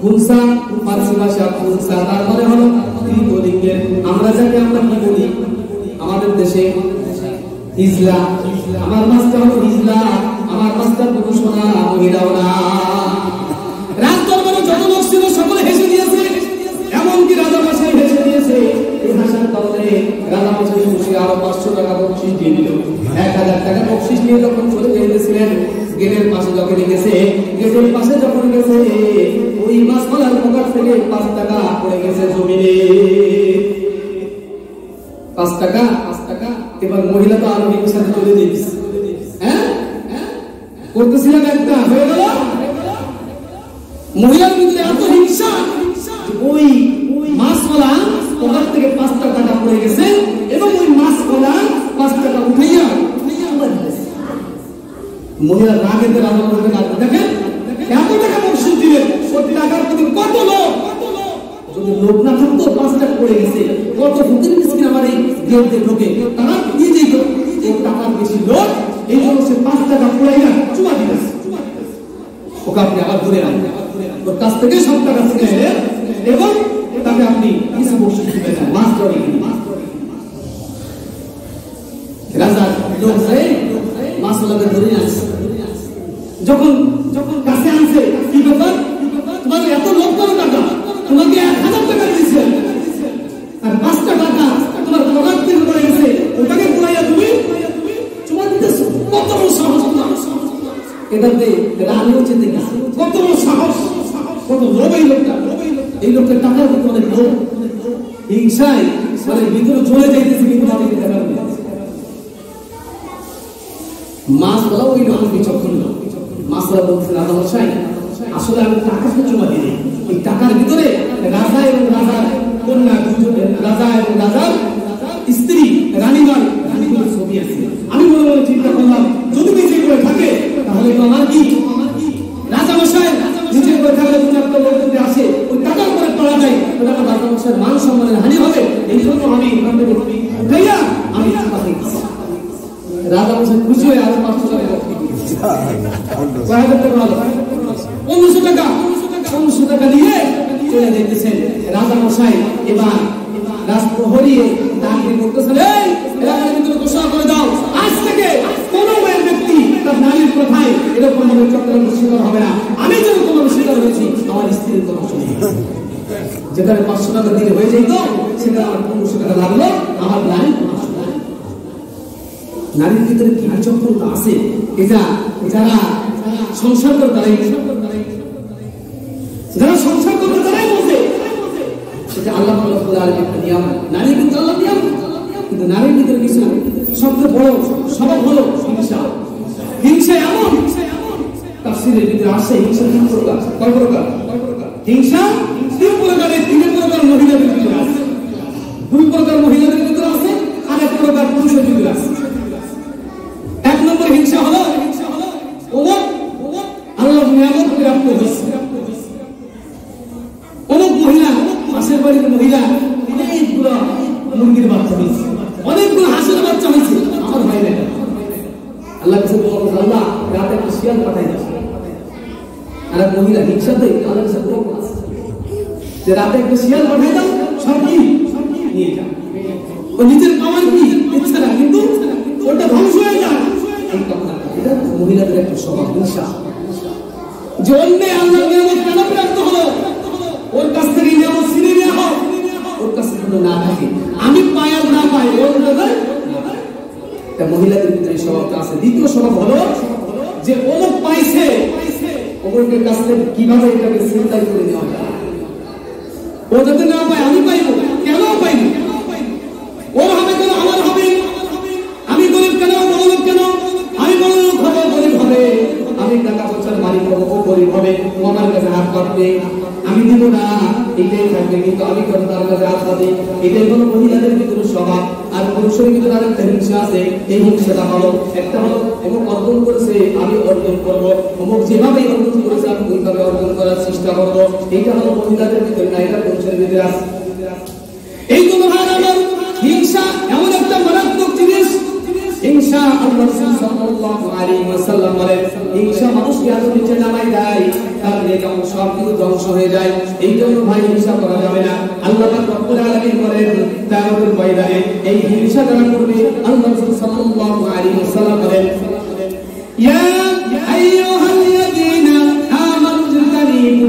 পুরুষা, ফার্সি ভাষা পুরুষা তার মানে হলো তৃতীয় লিঙ্গের। আমরা যাকে আমরা কি বলি আমাদের দেশে ইজলা, আমার মাছটা হলো ইজলা, আমার মাছটা পুরুষ না মহিলা না। রাজ দরবারে যত লোক ছিল সকলে হেসে দিয়েছে, এমনকি রাজা মশাই হেসে দিয়েছে। এই হাসার কারণে রাজা মশাই খুশি, আরো 500 টাকা বকশিশ দিয়ে দিল। 1000 টাকা বকশিশ নিয়ে যখন চলে গিয়েছিলেন গেটের পাশে যখন গেছে, গেটের পাশে যখন গেছে ওই মাছওয়ালার পকেট থেকে 5 টাকা পড়ে গেছে জমিনে। 5 টাকা। এবার মহিলা তো আরো সাথে চলে দিয়েছে, হ্যাঁ করতেছিলাম একটা হয়ে গেল। মহিলার ভিতরে এত হিংসা, ওই মাছওয়ালা পকেট থেকে 5 টাকা পড়ে গেছে এবং ওই মাছওয়ালা 5 টাকা উঠাইয়া মহিলা রাগেতে রাজা বলতে দেখেন এত টাকা বকশিশ দিলেন, ওই টাকার প্রতি কত লোক, যদি লোক না থাকতো 5 টাকা পড়ে গেছে, কত ফকির মিসকিন আমার এই গেটে ঢোকে, তারা নিজেই তো এই টাকার বেশি লোক, এই জন্য সে 5 টাকা পড়াইয়া চুমা দিয়েছে। ওকে আপনি আবার ধরে রাখবেন, ওর কাছ থেকে সব টাকা ছিনে এবং তাকে আপনি কিছু বকশিশ দিবেন, মাছ ধরে রাজা লোক মাছওয়ালাকে ধরে আসছে। যখন কাছে আনছে কি ব্যাপার তোমার এত লোক করো টাকা, তোমাকে 1000 টাকা দিয়েছে আর 5 টাকা তোমার পকেট থেকে পড়ে গেছে, ওটাকে পুরাইয়া তুমি চুমা দিতেছো, কত বড় সাহস তোমার। এটাতে রানীও চেতে গেছে, কত বড় সাহস, কত লোভ এই লোকটা, এই লোকের টাকার ভিতরে অনেক লোভ, হিংসায় মানে ভিতরে চলে যাইতেছে কিন্তু আমি দেখা মাছওয়ালা ওই রকম বিচক্ষণ লোক। মাছওয়ালা বলছে রাজা মশাই আসলে আমি টাকা জমা দিই, ওই টাকার ভিতরে রাজা এবং রাজার কন্যা, রাজা এবং রাজার স্ত্রী রানীমার ছবি আছে। আমি মনে মনে চিন্তা করলাম যদি নিচে করে থাকে তাহলে তো আমার কি রাজা মশাই নিচে করে থাকলে কোনো একটা লোক যদি আসে ওই টাকার উপরে পড়া যায় ওটা আমার রাজা মশাইয়ের মান সম্মানের হানি হবে, এই জন্য আমি রাজা মশাই খুশি হয়ে আরো 500 টাকা টাকা দিয়ে চলে যেতেছেন রাজা মশাই। এবার রাজপ্রহরী দাবি করতেছেন, এলাকার ভিতরে ঘোষণা করে দাও, আজ থেকে কোনো ব্যক্তি তার নারীর কথায় এরকম ভাবে চক্রান্ত শিকার হবে না। আমি যেরকম শিকার হয়েছি আমার স্ত্রীর কথা শুনি, যেখানে 500 টাকা দিলে হয়ে যেত সেখানে আমার 1500 টাকা লাগলো আমার নারীর কথা শুনে। নারীর ভিতরে কি চক্রান্ত আছে এটা যারা সংসার করে তারাই বোঝে। সেটা আল্লাহ একটা নিয়ম। নারী কিন্তু আল্লাহ নিয়ম, কিন্তু নারীর ভিতরে কিছু সবচেয়ে বড় স্বভাব হলো হিংসা। হিংসা এমন তাফসীরের ভিতরে আসে হিংসা 3 প্রকার। কয় প্রকার? হিংসা 3 প্রকারের। 3 প্রকার মহিলাদের ভিতরে আছে, 2 প্রকার মহিলাদের ভিতরে আছে, আর 1 প্রকার পুরুষের ভিতরে আছে। 1 নম্বর হিংসা হলো আল্লাহর নিয়ামত প্রাপ্ত হয়েছে। অনেক মহিলা, পাশের বাড়ির মহিলা অনেকগুলো মুরগির বাচ্চা হয়েছে, অনেকগুলো হাঁসের বাচ্চা হয়েছে, আমার ভাই না। আল্লাহ কাছে আল্লাহ রাতে একটা শিয়াল পাঠাই যাচ্ছে, আর এক মহিলা হিংসাতে আল্লাহ কাছে যে রাতে একটা শিয়াল পাঠাই দাও, সব কি নিয়ে যাও। ও নিজের পাওয়ার কি ইচ্ছা না, কিন্তু ওটা ধ্বংস হয়ে যায়। এটা মহিলাদের একটা স্বভাব, হিংসা। যে অন্য আল্লাহর নিয়ামত কেন প্রাপ্ত হলো, ওর কাছ থেকে নিয়ামত ছিনিয়ে নেওয়া হোক, ওর কাছ থেকে না থাকে, আমি পাই আর না পাই ওর এটা মহিলাদের ভিতরে স্বভাবটা আছে। দ্বিতীয় স্বভাব হলো যে অমুক পাইছে, অমুকের কাছ থেকে কিভাবে এটাকে চিন্তাই করে নেওয়া যায়। ও যাতে না পায় আমি পাইব, কেন পাইব? ওর হবে কেন আমার হবে? আমি গরিব কেন, বড়লোক কেন? আমি বড়লোক হবো, গরিব হবে। আমি টাকা পয়সার মালিক হবো, ও গরিব হবে। ও আমার কাছে হাত পাতবে, আমি দিব না, এটাই থাকবে। কিন্তু আমি কেন তার কাছে হাত পাতি? এটাই হলো মহিলাদের ভিতরে স্বভাব। আর পুরুষের ভিতরে আরেকটা হিংসা আছে। এই হিংসাটা হলো, একটা হলো অমুক অর্জন করেছে আমি অর্জন করবো, অমুক যেভাবে অর্জন করেছে আমি ওইভাবে অর্জন করার চেষ্টা করবো। এইটা হলো মহিলাদের ভিতরে না, এটা পুরুষের ভিতরে আছে। এই জন্য ভাই আমার হিংসা এমন একটা মারাত্মক জিনিস। হিংসা আল্লাহ রাসূল সাল্লাল্লাহু আলাইহি ওয়াসাল্লাম বলেন, হিংসা মানুষকে এত নিচে নামায় দেয়, তার নেক সব কিছু ধ্বংস হয়ে যায়। এই জন্য ভাই হিংসা করা যাবে না। আল্লাহ পাক রব্বুল আলামিন বলেন কিয়ামতের ময়দানে এই হিংসা যারা করবে, আল্লাহ রাসূল সাল্লাল্লাহু আলাইহি ওয়াসাল্লাম বলেন, ইয়া আইয়ুহাল্লাযীনা আমানু ইজতানিবু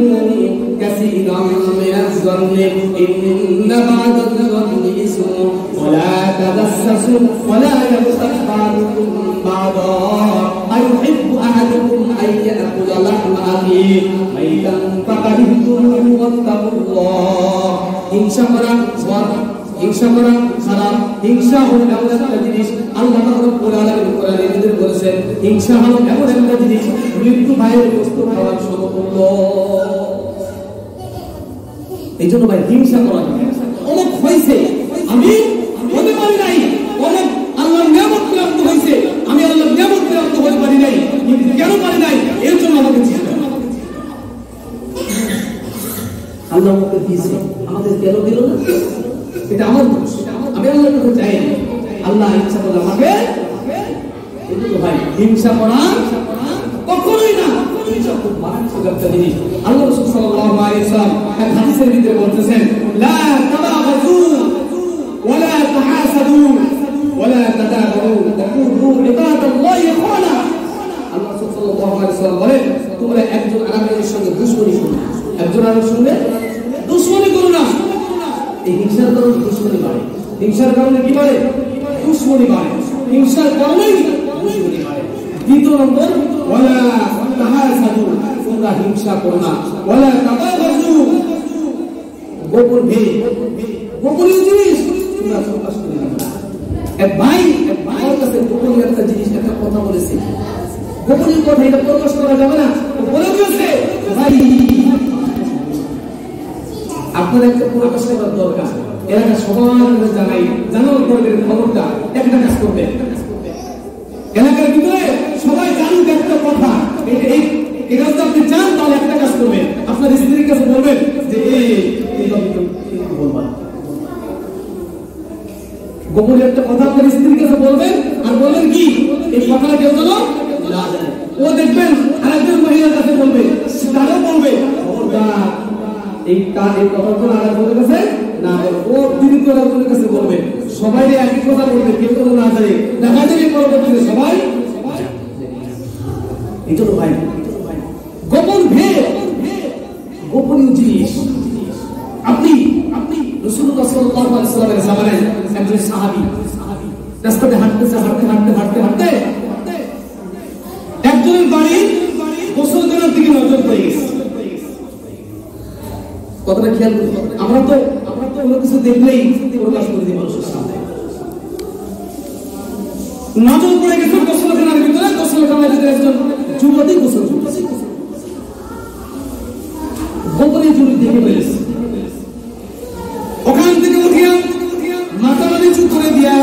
কাসীরাম মিনাজ যান্নি ইন্না বা'দাল যান্নি ইসmun ওয়া লা তাজাসসু ওয়া লা ইয়াগতাব বা'দুকুম বা'দা আইয়ুহিব্বু আহাদুকুম আন ইয়াকুলা লাহমা আখিহি মাইতান ফাকারিহতুমু ওয়াত্তাকুল্লাহ। হিংসা করা খারাপ। হিংসা হলো এমন একটা জিনিস, আল্লাহ রাব্বুল আলামিন কোরআনে নির্দেশ করেছেন, হিংসা হলো এমন একটা জিনিস মৃত্যু ভাইয়ের বস্তু খাওয়ার সমতুল্য। এই জন্য ভাই হিংসা করা যাবে না। অনেক হয়েছে আমি হতে পারি নাই, অনেক আল্লাহর নিয়ামত প্রাপ্ত হয়েছে আমি আল্লাহর নিয়ামত প্রাপ্ত হতে পারি নাই, কিন্তু কেন পারি নাই এর জন্য আমাকে চিন্তা। আল্লাহ আমাকে দিয়েছে, আমাদের কেন দিল না? এটা আমার দোষ, আমি আল্লাহর কাছে চাই না। আল্লাহ ইচ্ছা করলে আমাকে ভাই হিংসা করা কখনোই না। হিংসা খুব মারাত্মক একটা জিনিস। আল্লাহ রাসূল সাল্লাল্লাহু আলাইহি ওয়াসাল্লাম এক হাদিসের ভিতরে বলতেছেন, লা তাবাগু ওয়া লা তাহাসাদু ওয়া লা তাদাবারু তাকুনু ইবাদাল্লাহি ইখওয়ানা। আল্লাহ রাসূল সাল্লাল্লাহু আলাইহি ওয়াসাল্লাম বলেন, তোমরা একজন আরেকজনের সঙ্গে দুশমনি করো না, একজন আরেকজনের সঙ্গে দুশমনি করো না। এই হিংসার কারণে দুশমনি বাড়ে। হিংসার কারণে কি বাড়ে? দুশমনি বাড়ে। হিংসার কারণেই দুশমনি বাড়ে। দ্বিতীয় নম্বর, ওয়ালা তাহাসাদু, তোমরা হিংসা করো না। ওয়ালা তাবাগু, গোপন ভেদ, গোপনীয় জিনিস তোমরা প্রকাশ করো না। এক ভাই আমার কাছে গোপনীয় একটা জিনিস, একটা কথা বলেছে, গোপনীয় কথা, এটা প্রকাশ করা যাবে না। বলে দিয়েছে ভাই আপনার একটা প্রকাশ করার দরকার, এলাকা সবার জানাই, জানানোর পরে খবরটা একটা কাজ করবে, এলাকার ভিতরে সবাই জানুক একটা কথা। এটা যদি আপনি চান তাহলে একটা কাজ করবেন, আপনার স্ত্রীর কাছে বলবেন যে গোপনে একটা কথা আপনার স্ত্রীর কাছে বলবেন, আর বলবেন কি এই কথাটা কেউ যেন না জানে। ও দেখবেন আরেকজন মহিলার কাছে বলবে, তারও বলবে খবরদার এই কথাগুলো আরেকজনের কাছে না বলো, ও দ্বিতীয় আরেকজনের কাছে বলবে, সবাই একই কথা বলবে, কেউ কোনো না জানে, দেখা যাবে পরবর্তীতে সবাই। এটা তো ভাই গোপন ভেদ, গোপনীয় জিনিস। আপনি রাসূলুল্লাহ সাল্লাল্লাহু আলাইহি ওয়াসাল্লামের জামানায় একজন সাহাবী রাস্তাতে হাঁটতেছে, হাঁটতে একজনের বাড়ি গোসলখানার দিকে নজর পড়ে গেছে। কথাটা খেয়াল করুন, আমরা তো কোনো কিছু দেখলেই প্রকাশ করে দিই মানুষের সামনে। নজর পড়ে গেছে গোসলখানার ভিতরে, গোসলখানার ভিতরে একজন যুবতী গোসল করতেছে, গোপনে চুরি দেখে ফেলেছে। ওখান থেকে উঠিয়া মাথা নিচু করে দিয়া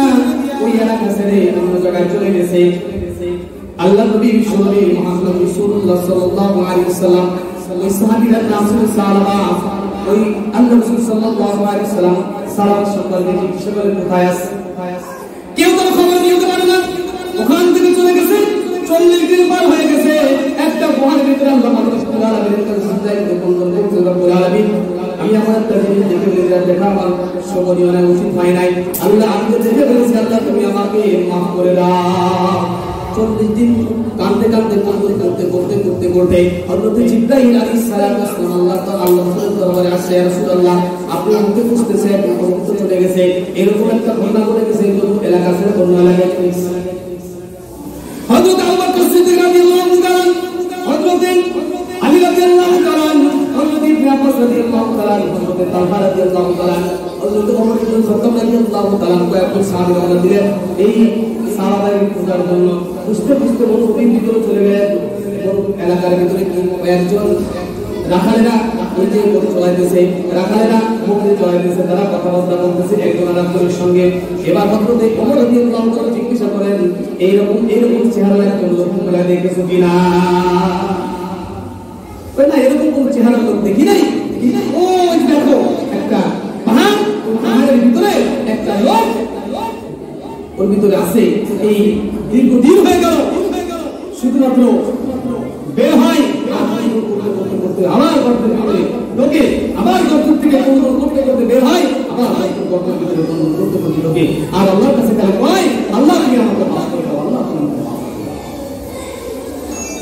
ওই এলাকা ছেড়ে অন্য জায়গায় চলে গেছে। আল্লাহ নবী বিশ্বনবী মুহাম্মদ রাসূলুল্লাহ সাল্লাল্লাহু আলাইহি ওয়াসাল্লাম ওই সাহাবীর নাম ছিল সালামা। ওই আল্লাহ রাসূল সাল্লাল্লাহু আলাইহি ওয়াসাল্লাম সালামা সম্পর্কে জিজ্ঞাসা করে কোথায় আছে, কেউ তো খবর নিতে পারে না। ওখান থেকে চলে গেছে, 40 দিন পার হয়ে গেছে। একটা গুহার ভিতরে আল্লাহ রব্বুল আলামিনের কাছে সিজদায় বললেন, রব্বুল আলামিন আমি আমার তাজিম দেখে দেখা আমার সমনীয় না উচিত হয় নাই। আল্লাহ আমি তো দেখে ফেলেছি, আল্লাহ তুমি আমাকে মাফ করে দাও। 40 দিন কাঁদতে করতে হযরত জিবরাইল আলাইহিস সালাম আল্লাহর দরবারে আসে, ইয়া রাসূলুল্লাহ আপনি আমাকে খুঁজতেছেন, মুক্ত চলে গেছে, এরকম একটা ঘটনা ঘটে গেছে, এলাকা ছেড়ে অন্য এলাকায় চলে গেছে। হযরত আবু বকর সিদ্দিক রাদিয়াল্লাহু তাআলা, হযরত আলী রাদিয়াল্লাহু তাআলা, হযরত ইবনে আব্বাস রাদিয়াল্লাহু তাআলা, হযরত তালহা রাদিয়াল্লাহু তাআলা, হযরত ওমর ইবনে খাত্তাব রাদিয়াল্লাহু তাআলা কয়েকজন সাহাবী রওনা দিলেন এই সাহাবাদের খোঁজার জন্য। বুঝতে মরুভূমির ভিতরে চলে গেলেন। এলাকার ভিতরে একজন রাখালেরা ওই যে গরু চলাইতেছে, রাখালেরা বকরি চলাইতেছে, তারা কথাবার্তা বলতেছে একজন আরেকজনের সঙ্গে। এবার হযরত ওমর রাদিয়াল্লাহু তাআলা জিজ্ঞাসা করেন, এইরকম চেহারা কোন লোক তোমরা দেখেছো কিনা? না, এরকম কোন চেহারা লোক দেখি নাই। ওই দেখো একটা পাহাড়, পাহাড়ের ভিতরে একটা লোক ওর ভিতরে আছে। এই দীর্ঘদিন হয়ে গেল, শুধুমাত্র বের হয় আবার গর্তের ভিতরে ঢোকে, আবার গর্তের থেকে করতে বের হয়, আবার গর্তের ভিতরে করতে ঢোকে। আর আল্লাহর কাছে তাহলে কয়, আল্লাহ তুমি আমাকে মাফ করে দাও, আল্লাহ তুমি আমাকে মাফ করে দাও।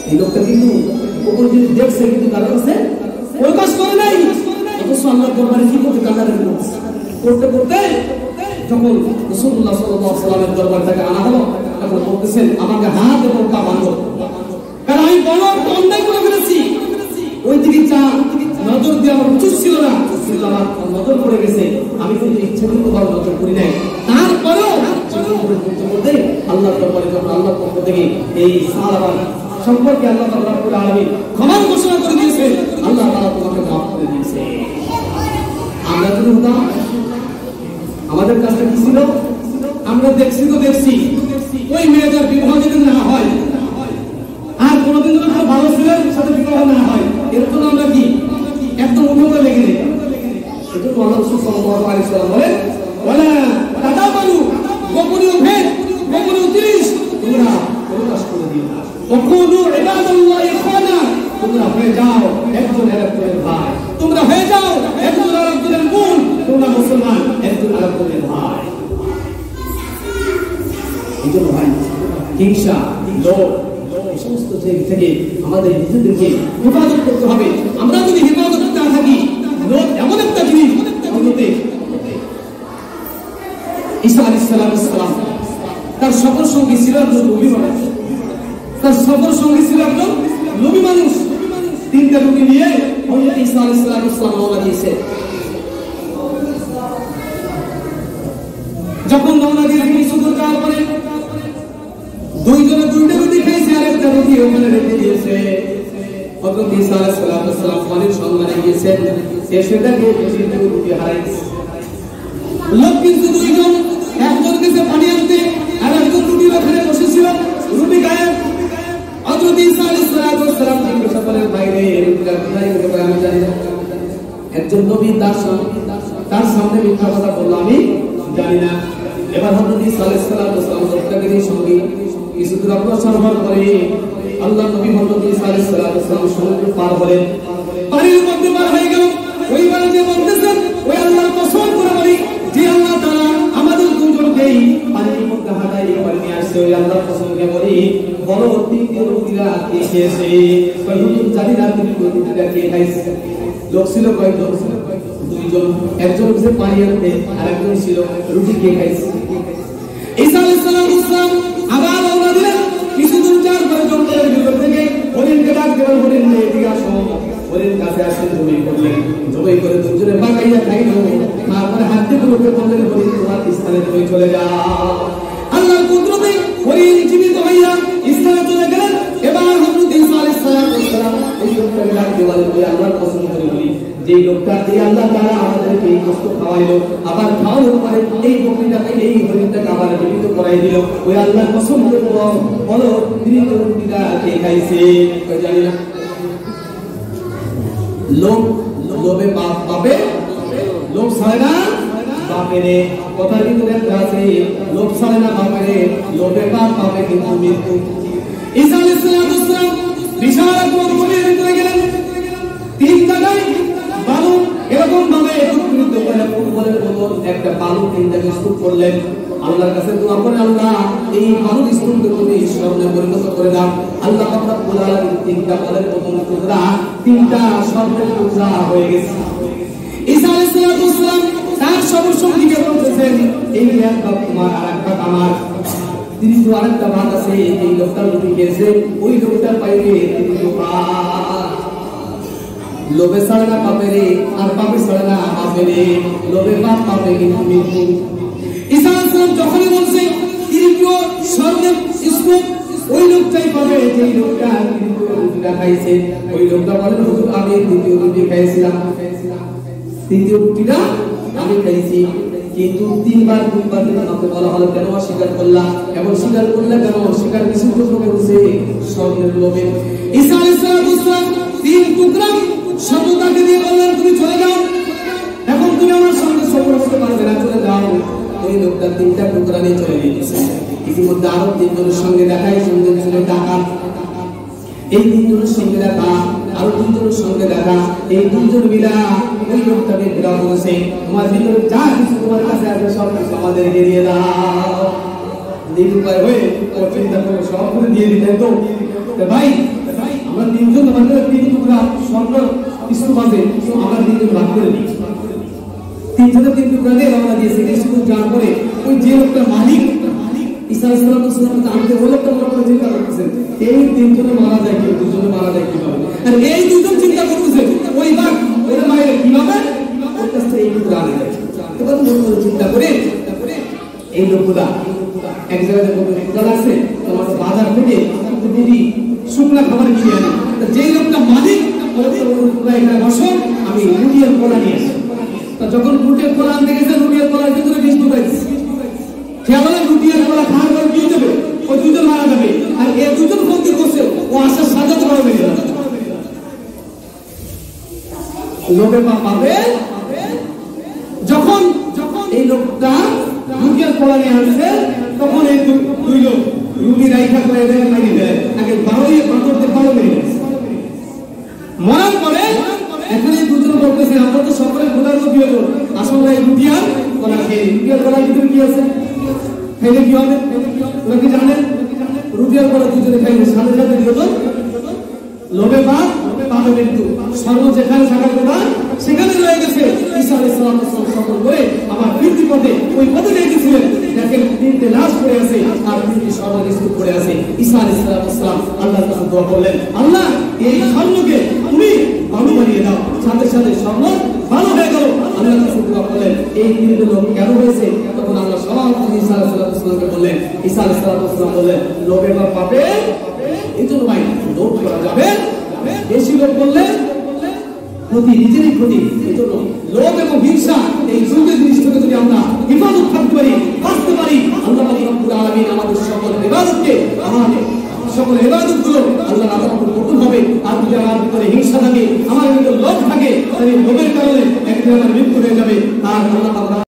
এই লোকটা কিন্তু ওপর যদি দেখছে, কিন্তু তার কাছে প্রকাশ করে নাই। অথচ আল্লাহর দরবারে কি করতে কান্নাকাটি করতে যখন রাসূলুল্লাহ সাল্লাল্লাহু আলাইহি ওয়াসাল্লামের দরবার থেকে আনা হলো, তখন বলতেছেন আমাকে হাত এবং পা বাঁধো, কারণ আমি বড় অন্যায় করে ফেলেছি। ওই দিকে নজর দিয়ে আমার উচিত ছিল না, কিন্তু আমার নজর পড়ে গেছে। আমি কিন্তু ইচ্ছাকৃতভাবে নজর করি নাই। তারপরেও আল্লাহর দরবারে যখন আল্লাহর পক্ষ থেকে এই সাহাবা সম্পর্কে আল্লাহ রাব্বুল আলামিন ক্ষমা ঘোষণা করে দিয়েছে, আল্লাহ তাআলা তোমাকে মাফ করে দিয়েছে। আমরা যদি হতাম, আমাদের কাজটা কি ছিল? আমরা দেখছি ওই মেয়েদের বিবাহ যদি না হয়, আর কোনদিন যদি ভালো ছেলের সাথে বিবাহ না হয়, এরকম আমরা কি একদম উঠে লেগে নেই। সেজন্য আল্লাহ রাসূল সাল্লাল্লাহু আলাইহি ওয়াসাল্লাম বলেন, ওয়ালা তাদাবারু, গোপনীয় ভেদ, গোপনীয় জিনিস তোমরা প্রকাশ করে দিও না। ওকুনু ইবাদাল্লাহি ইখওয়ানা, তোমরা হয়ে যাও একজন আরেকজনের ভাই, তোমরা হয়ে যাও একজন আরেকজনের বোন, তোমরা মুসলমান একজন আরেকজনের ভাই। এই জন্য ভাই হিংসা, লোভ, এই সমস্ত থেকে আমাদের নিজেদেরকে হেফাজত করতে হবে। আমরা যদি হেফাজত না থাকি, লোভ এমন একটা জিনিস, ঈসা আলাইহিস সালাম তার সকল সঙ্গী ছিল একজন নবী মানুষ, তার সকল সঙ্গী ছিল একজন নবী মানুষ। 3টা রুটি নিয়ে হযরত ঈসা আলাইহিস সালাম রওনা দিয়েছে। যখন রওনা দিয়ে কিছু দূর যাওয়ার পরে দুইজনে 2টা রুটি খেয়েছে, আর একটা রুটি ওখানে রেখে দিয়েছে। হযরত ঈসা আলাইহিস সালাম পানির সন্ধানে গিয়েছেন, এসে দেখে 2টা রুটি হারাইছে। লোক কিন্তু 2জন, একজন গেছে পানি আনতে, আর একজন রুটি ওখানে বসেছিল, রুটি গায়েব। হযরত ঈসা আলাইহিস সালাম জিজ্ঞাসা করেন, বাইরে রুটিটা কোথায় গেছে? আমি জানি না। একজন নবী তার সামনে মিথ্যা কথা বলল, আমি জানি না। এবার হযরত ঈসা আলাইহিস সালাম রুটিটাকে সঙ্গে কিছু দূর অগ্রসর হওয়ার পরে আল্লাহ নবী হযরত ঈসা আলাইহিস সালাম সমুদ্র পার হলেন, পানির মধ্যে পার হয়ে গেল। ওইবার যে বলতেছেন ওই আল্লাহর কসম করে বলি, যে আল্লাহ তাআলা আমাদের দুজনকেই পানির মধ্যে হাঁটাই পানি নিয়ে আসছে, ওই আল্লাহর কসমকে বলি, বড় তিনটি রুটিরা কে খেয়েছে? কয় হুজুর জানি না তিনটি রুটিরা কে খাইছে। লোক ছিল কয়জন? দুইজন। একজন হচ্ছে পানি আনতে, আর একজন ছিল রুটি কে খাইছে। ঈসা আলাইহিস সালাম আবার রওনা দিলেন। কিছু দূর যাওয়ার পরে জঙ্গলের ভিতর থেকে হরিণকে ডাক দেওয়ার, হরিণ এদিকে আসো। হরিণ কাছে আসেন, জবাই করলেন। জবাই করে দুজনে পাকাইয়া খাইলো। তারপরে হাত দিয়ে বলতে বললেন, হরিণ তোমার স্থানে তুমি চলে যাও। আল্লাহর কুদরতে হরিণ জীবিত হইয়া স্থানে চলে গেলেন। এবার হযরত ঈসা আলাইহিস সালাম এই লোকটাকে ডাক দিয়ে বলেন, ওই আল্লাহর কসম করে বলি, যে লোকটা দিয়ে আল্লাহ তাআলা আমাদেরকে এই কষ্ট খাওয়াইলো, আবার খাওয়ানোর পরে এই বকরিটাকে এই হরিণটাকে আবার জীবিত করাই দিল, ওই আল্লাহর কসম করে বলো তিনি তো রুটিটা কে খাইছে? জানি না। লোক লোভে পাপ পাবে, লোক ছাড়ে না বাপেরে। কথার ভিতরে একটা আছে, লোক ছাড়ে না বাপেরে, লোভে পাপ পাবে কিন্তু মৃত্যু। ঈসা আলাইহিস সালাম বিশাল এক মরুভূমির ভিতরে গেলেন। তিন জায়গায় বালু এরকম ভাবে একত্রিত করে ফুটবলের মতো একটা বালু তিনটাকে স্তূপ করলেন। আল্লাহর কাছে দোয়া করে, আল্লাহ এই বালুর স্তূপকে তুমি স্বর্ণে পরিণত করে দাও। আল্লাহ পাক রব্বুল আলামিন তিনটা বালুর মতো টুকরা, তিনটা স্বর্ণের টুকরা হয়ে গেছে। ঈসা আলাইহিস সালাম তার সবসঙ্গীকে বলতেছেন, এই এক ভাগ তোমার আর এক ভাগ আমার। তিনি তো আরেকটা ভাগ আছে, এই লোকটা রুটি খেয়েছে, ওই লোকটার পাইবে তৃতীয় ভাগ। লোভে ছাড়ে না পাপেরে, আর পাপে ছাড়ে না পাপেরে, লোভে পাপ পাবে কিন্তু মৃত্যু। ঈসা আলাইহিস সালাম যখনই বলছে তৃতীয় স্বর্ণের স্তূপ ওই লোকটাই পাবে, যেই লোকটা তৃতীয় রুটিটা খাইছে। ওই লোকটা বলেন, হুজুর আমি তৃতীয় রুটি খাইছিলাম, তৃতীয় রুটিটা আমি খাইছি, কিন্তু তিনবার আমাকে বলা হলো কেন অস্বীকার করলাম? এমন স্বীকার করলে কেন? স্বীকার কিছু করছে স্বর্ণের লোভে। ঈসা আলাইহিস সালাম তিন টুকরা সততাকে দিয়ে বললেন, তুমি চলে যাও, এখন তুমি আমার সঙ্গে সম্পর্ক করতে পারবে না, চলে যাও। ওই লোকটা তিনটা টুকরা নিয়ে চলে গিয়েছে। ইতিমধ্যে আরো তিনজনের সঙ্গে দেখা, তিনজন ছিল ডাকাত। এই তিনজনের সঙ্গে দেখা, আরো দুইজনের সঙ্গে দেখা, এই দুইজন মিলা ওই লোকটাকে ঘেরাও করেছে, তোমার ভিতরে যা কিছু তোমার কাছে আছে সব কিছু আমাদেরকে দিয়ে দাও। নিরুপায় হয়ে ওর চিন্তা করে সব করে দিয়ে দিতেন। তো ভাই আমরা তিনজন, আমাদের তিন টুকরা স্বর্ণ স্তূপ আছে, আমরা তিনজন ভাগ করে দিই। তিনজনের তিন টুকরা দিয়ে রওনা দিয়েছে। কিছু যাওয়ার পরে ওই যে লোকটা মালিক ঈসা আলাইহিস সালাম জানতে, ওই লোকটা মনে করে চিন্তা করতেছেন, এই তিনজনে মারা যায় কি, দুজনে মারা যায় কিভাবে? আর এই দুজন চিন্তা করতেছে ওই বাঘ ওরা মায়ের কিভাবে ওর কাছ থেকে এই টুকরা আনে যায়। এবার মনে করে চিন্তা করে এই লোকগুলা এক জায়গায় টুকরা লাগছে, তোমার বাজার থেকে দিদি শুকনা খাবার কিনে আনে। যেই লোকটা মালিক এখানে বসো, আমি রুটির কলা নিয়ে আসি। যখন রুটির কলা আনতে গেছে, রুটির কলার ভিতরে বিষ ঢুকাইছে। খেয়াল হলে রুটির কলা খাওয়ার পর কি যাবে? ওই দুজন মারা যাবে। আর এই দুজন বন্দি করছে, ও আসার সাজাতে পারবে না। লোভে পাপ পাবে। যখন এই লোকটা রুটির কলা নিয়ে আসছে, তখন এই দুই লোক রুটি রাইখা করে মারি দেয়। আগে 12 পাথরতে 12 মেরে মরার পরে এখানে দুজন বলতেছে, আমরা তো সকলে খোদার রুটি হলো, আসলে এই রুটি আর কলা খেয়ে, রুটি আর কলার ভিতরে কি আছে, খাইলে কি হবে? ওরা কি জানেন? রুটি আর কলা দুজনে খাইলে সাথে সাথে কি হলো? লোভে পাপ পাপে মৃত্যু। সর্ব যেখানে থাকার কথা সেখানে রয়ে গেছে। ঈসা আলাইহিস সালাম সকল করে আমার বৃদ্ধি পথে ওই পথে রেখেছিলেন। দেখেন তিনটে লাশ পড়ে আছে আর তিনটি স্বর্ণের স্তূপ পড়ে আছে। ঈসা আলাইহিস সালাম আল্লাহর কাছে দোয়া করলেন, আল্লাহ এই স্বর্ণকে তুমি ভালো বানিয়ে দাও। সাথে সাথে স্বর্ণ ভালো হয়ে গেল। আল্লাহর কাছে দোয়া করলেন, এই তিনটে লোক কেন হয়েছে? তখন আল্লাহ সরাসরি ঈসা আলাইহিস সালামকে বললেন, ঈসা আলাইহিস সালাম বললেন, লোভে বা পাপে এই জন্য ভাই লোভ করা যাবে, বেশি লোভ করলে ক্ষতি, নিজেরই ক্ষতি। এই জন্য লোভ এবং হিংসা এই দুটো জিনিস থেকে যদি আমরা হেফাজত থাকতে পারি, বাঁচতে পারি, আল্লাহ রাব্বুল আলামিন আমাদের সকল ইবাদতকে, আমাদের সকল ইবাদতগুলো আল্লাহ রাব্বুল কবুল হবে। আর যদি আমার ভিতরে হিংসা থাকে, আমার ভিতরে লোভ থাকে, তাহলে লোভের কারণে একদিন আমার মৃত্যু হয়ে যাবে। আর আল্লাহ